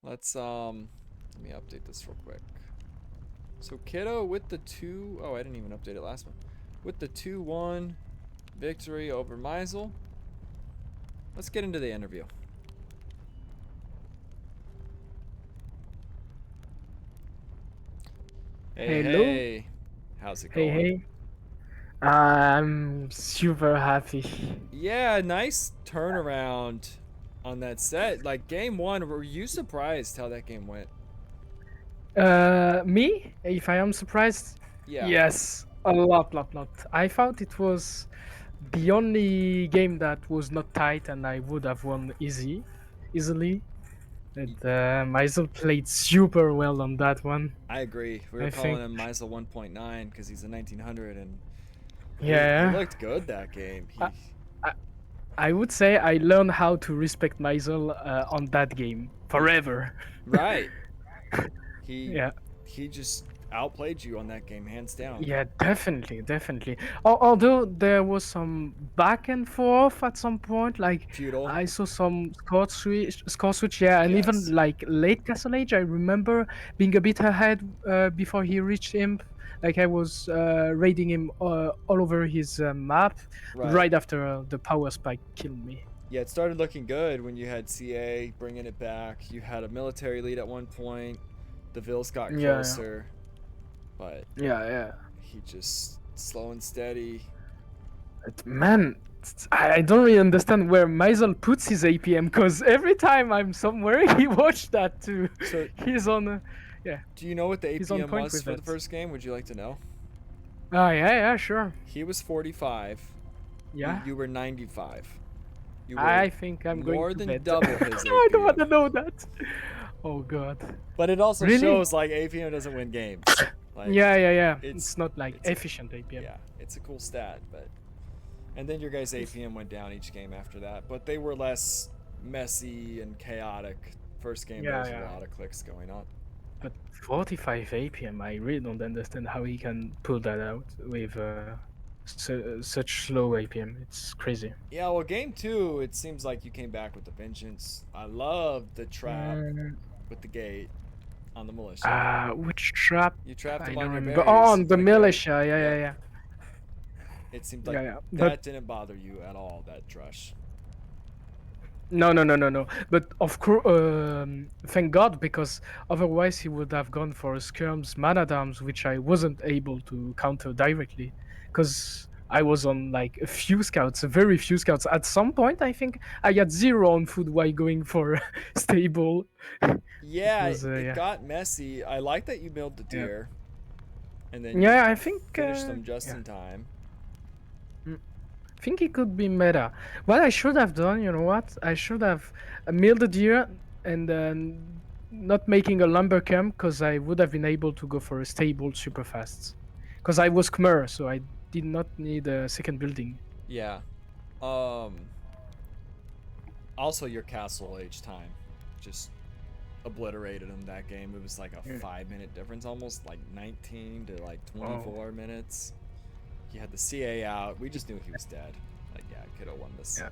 S1: Let's let me update this real quick. So Kiddo with the 2, oh, I didn't even update it last one. With the 2-1 victory over Myzel. Let's get into the interview. Hey,
S7: Hello.
S1: hey. How's it
S7: Hey,
S1: going?
S7: hey. I'm super happy.
S1: Yeah, nice turnaround on that set. Like game 1, were you surprised how that game went?
S7: Me? If I am surprised?
S1: Yeah.
S7: Yes, a lot. I thought it was the only game that was not tight and I would have won easily. And Myzel played super well on that one.
S1: I agree. We were
S7: I
S1: calling
S7: think.
S1: him Myzel 1.9 because he's a 1900 and he
S7: Yeah.
S1: looked good that game.
S7: I, I, I would say I learned how to respect Myzel on that game forever.
S1: Right. He
S7: Yeah.
S1: just outplayed you on that game, hands down.
S7: Yeah, definitely. Although there was some back and forth at some point, like
S1: Feudal.
S7: I saw some score switch, yeah, and
S1: Yes.
S7: even like late Castle Age, I remember being a bit ahead before he reached Imp. Like I was raiding him all over his map right after the power spike killed me.
S1: Yeah, it started looking good when you had CA bringing it back. You had a military lead at one point. The Vils got
S7: Yeah.
S1: closer. But
S7: Yeah.
S1: he just slow and steady.
S7: Man, I don't really understand where Myzel puts his APM because every time I'm somewhere, he watched that too.
S1: So
S7: He's on, yeah.
S1: do you know what the
S7: He's on
S1: APM
S7: point
S1: was
S7: with
S1: for the
S7: that.
S1: first game? Would you like to know?
S7: Oh yeah, sure.
S1: He was 45.
S7: Yeah.
S1: You were 95. You were
S7: I think I'm going
S1: more
S7: to
S1: than
S7: bet.
S1: double his
S7: I don't want to
S1: APM.
S7: know that. Oh god.
S1: But it also
S7: Really?
S1: shows like APM doesn't win games. Like,
S7: Yeah.
S1: it's-
S7: It's not like
S1: it's a-
S7: efficient APM.
S1: yeah, it's a cool stat, but and then your guys' APM went down each game after that, but they were less messy and chaotic. First game there was a lot of clicks going on.
S7: But 45 APM, I really don't understand how he can pull that out with such slow APM. It's crazy.
S1: Yeah, well, game 2, it seems like you came back with a vengeance. I loved the trap with the gate on the militia.
S7: Which trap?
S1: You trapped
S7: I
S1: him
S7: don't
S1: on your
S7: remember.
S1: berries.
S7: Oh, on
S1: You
S7: the
S1: got a gate.
S7: militia.
S1: Yep.
S7: Yeah.
S1: It seemed like
S7: Yeah.
S1: that
S7: But
S1: didn't bother you at all, that drush.
S7: no. But of course, thank God, because otherwise he would have gone for skirms mana dams, which I wasn't able to counter directly, because I was on like a few scouts, very few scouts. At some point, I think I had 0 on food while going for stable.
S1: Yeah,
S7: was,
S1: it
S7: yeah.
S1: got messy. I like that you milled the
S7: Yeah.
S1: deer. And then
S7: Yeah,
S1: you
S7: I think
S1: finished them just
S7: yeah.
S1: in time.
S7: I think it could be meta. What I should have done, you know what? I should have milled the deer and then not making a lumber camp because I would have been able to go for a stable super fast. Because I was Khmer, so I did not need a second building.
S1: Yeah. Also, your castle age time just obliterated him that game. It was like a 5-minute difference, almost like 19 to like 24 minutes. He had the CA out. We just knew he was dead. Like, yeah, Kiddo won this.
S7: Yeah.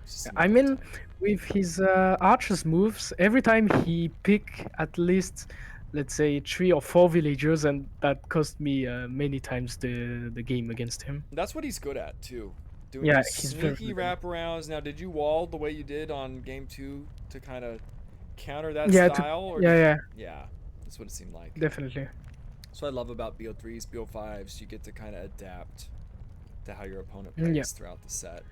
S1: Just a
S7: I
S1: matter of
S7: mean,
S1: time.
S7: with his archer's moves, every time he pick at least, let's say, 3 or 4 villagers, and that cost me many times the game against him.
S1: That's what he's good at too. Doing
S7: Yeah,
S1: these
S7: he's very
S1: sneaky
S7: good at it.
S1: wraparounds. Now, did you wall the way you did on game 2 to kind of counter that
S7: Yeah,
S1: style? Or
S7: yeah,
S1: yeah, that's what it seemed like.
S7: definitely.
S1: So I love about BO3s, BO5s. You get to kind of adapt to how your opponent plays
S7: Yeah.
S1: throughout the set.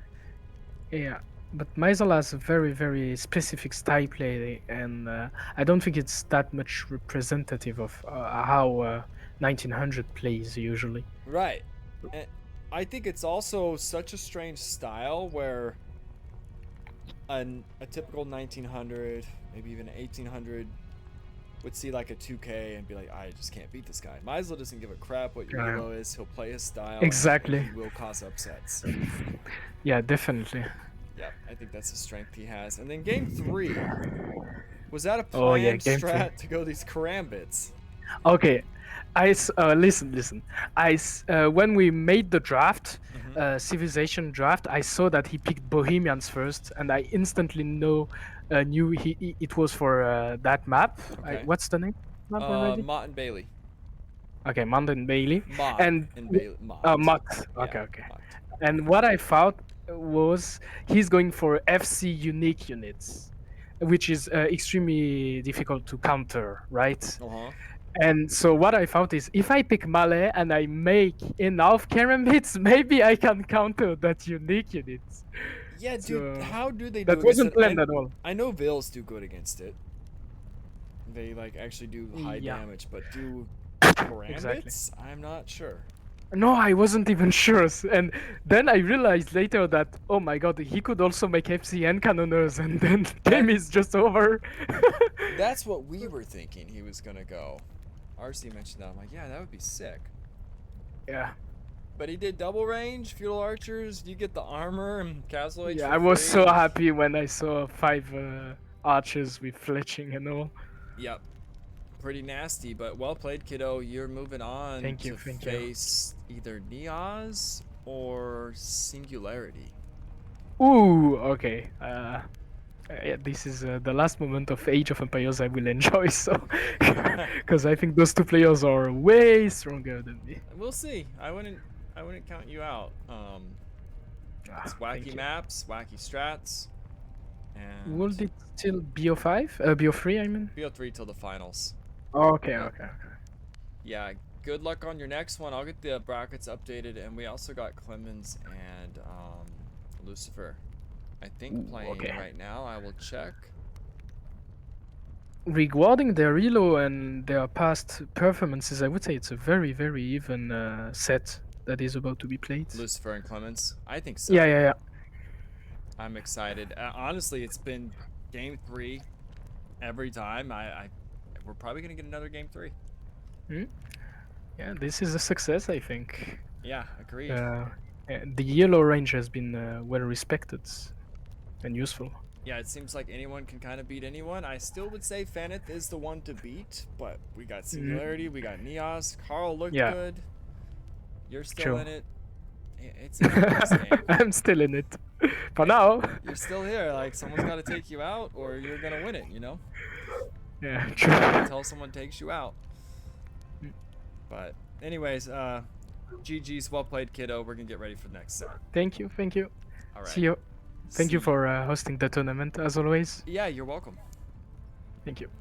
S7: Yeah, but Myzel has a very specific style play, and I don't think it's that much representative of how 1900 plays usually.
S1: Right. And I think it's also such a strange style where a typical 1900, maybe even 1800 would see like a 2K and be like, I just can't beat this guy. Myzel doesn't give a crap what your
S7: Yeah.
S1: elo is. He'll play his style.
S7: Exactly.
S1: And he will cause upsets.
S7: Yeah, definitely.
S1: Yeah, I think that's the strength he has. And then game 3, was that a
S7: Oh, yeah,
S1: planned
S7: game three.
S1: strat to go these karambits?
S7: Okay, listen. When we made the draft,
S1: Mm-hmm.
S7: civilization draft, I saw that he picked Bohemians first, and I instantly knew it was for that map.
S1: Okay.
S7: What's the name? Map already?
S1: Mott and Bailey.
S7: Okay, Mountain Bailey.
S1: Mott
S7: And
S1: Bailey. Mott.
S7: Mott.
S1: Yeah,
S7: Okay.
S1: Mott.
S7: And what I found was he's going for FC unique units, which is extremely difficult to counter, right?
S1: Uh-huh.
S7: And so what I found is if I pick Malay and I make enough karambits, maybe I can counter that unique units.
S1: Yeah, dude,
S7: So,
S1: how do they do
S7: that
S1: against
S7: wasn't
S1: it?
S7: planned at all.
S1: I know Veils do good against it. They like actually do high
S7: Yeah.
S1: damage, but do karambits?
S7: Exactly.
S1: I'm not sure.
S7: No, I wasn't even sure. And then I realized later that, oh my god, he could also make FCN cannoners, and then game is just over.
S1: That's what we were thinking he was gonna go. RC mentioned that. I'm like, yeah, that would be sick.
S7: Yeah.
S1: But he did double range, feudal archers. You get the armor and castle age.
S7: Yeah,
S1: for
S7: I was
S1: free.
S7: so happy when I saw 5 archers with fletching and all.
S1: Yep. Pretty nasty, but well played, kiddo. You're moving on
S7: Thank you,
S1: to
S7: thank you.
S1: face either Neoz or Singularity.
S7: Ooh, okay. Yeah, this is the last moment of Age of Empires I will enjoy, so because I think those two players are way stronger than me.
S1: We'll see. I wouldn't count you out. It's
S7: Thank
S1: wacky
S7: you.
S1: maps, wacky strats, and
S7: Would it still BO5? BO3, I mean?
S1: BO3 till the finals.
S7: Okay.
S1: Yeah, good luck on your next one. I'll get the brackets updated, and we also got Clemens and Lucifer, I think, playing
S7: okay.
S1: right now. I will check.
S7: Regarding their elo and their past performances, I would say it's a very, very even set that is about to be played.
S1: Lucifer and Clemens. I think so.
S7: Yeah.
S1: I'm excited. Honestly, it's been game 3 every time. We're probably gonna get another game 3.
S7: Yeah, this is a success, I think.
S1: Yeah, agreed.
S7: The yellow range has been well respected and useful.
S1: Yeah, it seems like anyone can kind of beat anyone. I still would say Faneth is the one to beat, but we got Singularity, we got Neos. Carl looked
S7: Yeah.
S1: good. You're still
S7: True.
S1: in it. It's a close game.
S7: I'm still in it. For now.
S1: You're still here. Like, someone's got to take you out, or you're gonna win it. You know.
S7: Yeah, true.
S1: Until someone takes you out. But anyways, GG's, well played, kiddo. We're gonna get ready for the next set.
S7: Thank you.
S1: All right.
S7: See you. Thank you
S1: See-
S7: for hosting the tournament as always.
S1: Yeah, you're welcome.
S7: Thank you.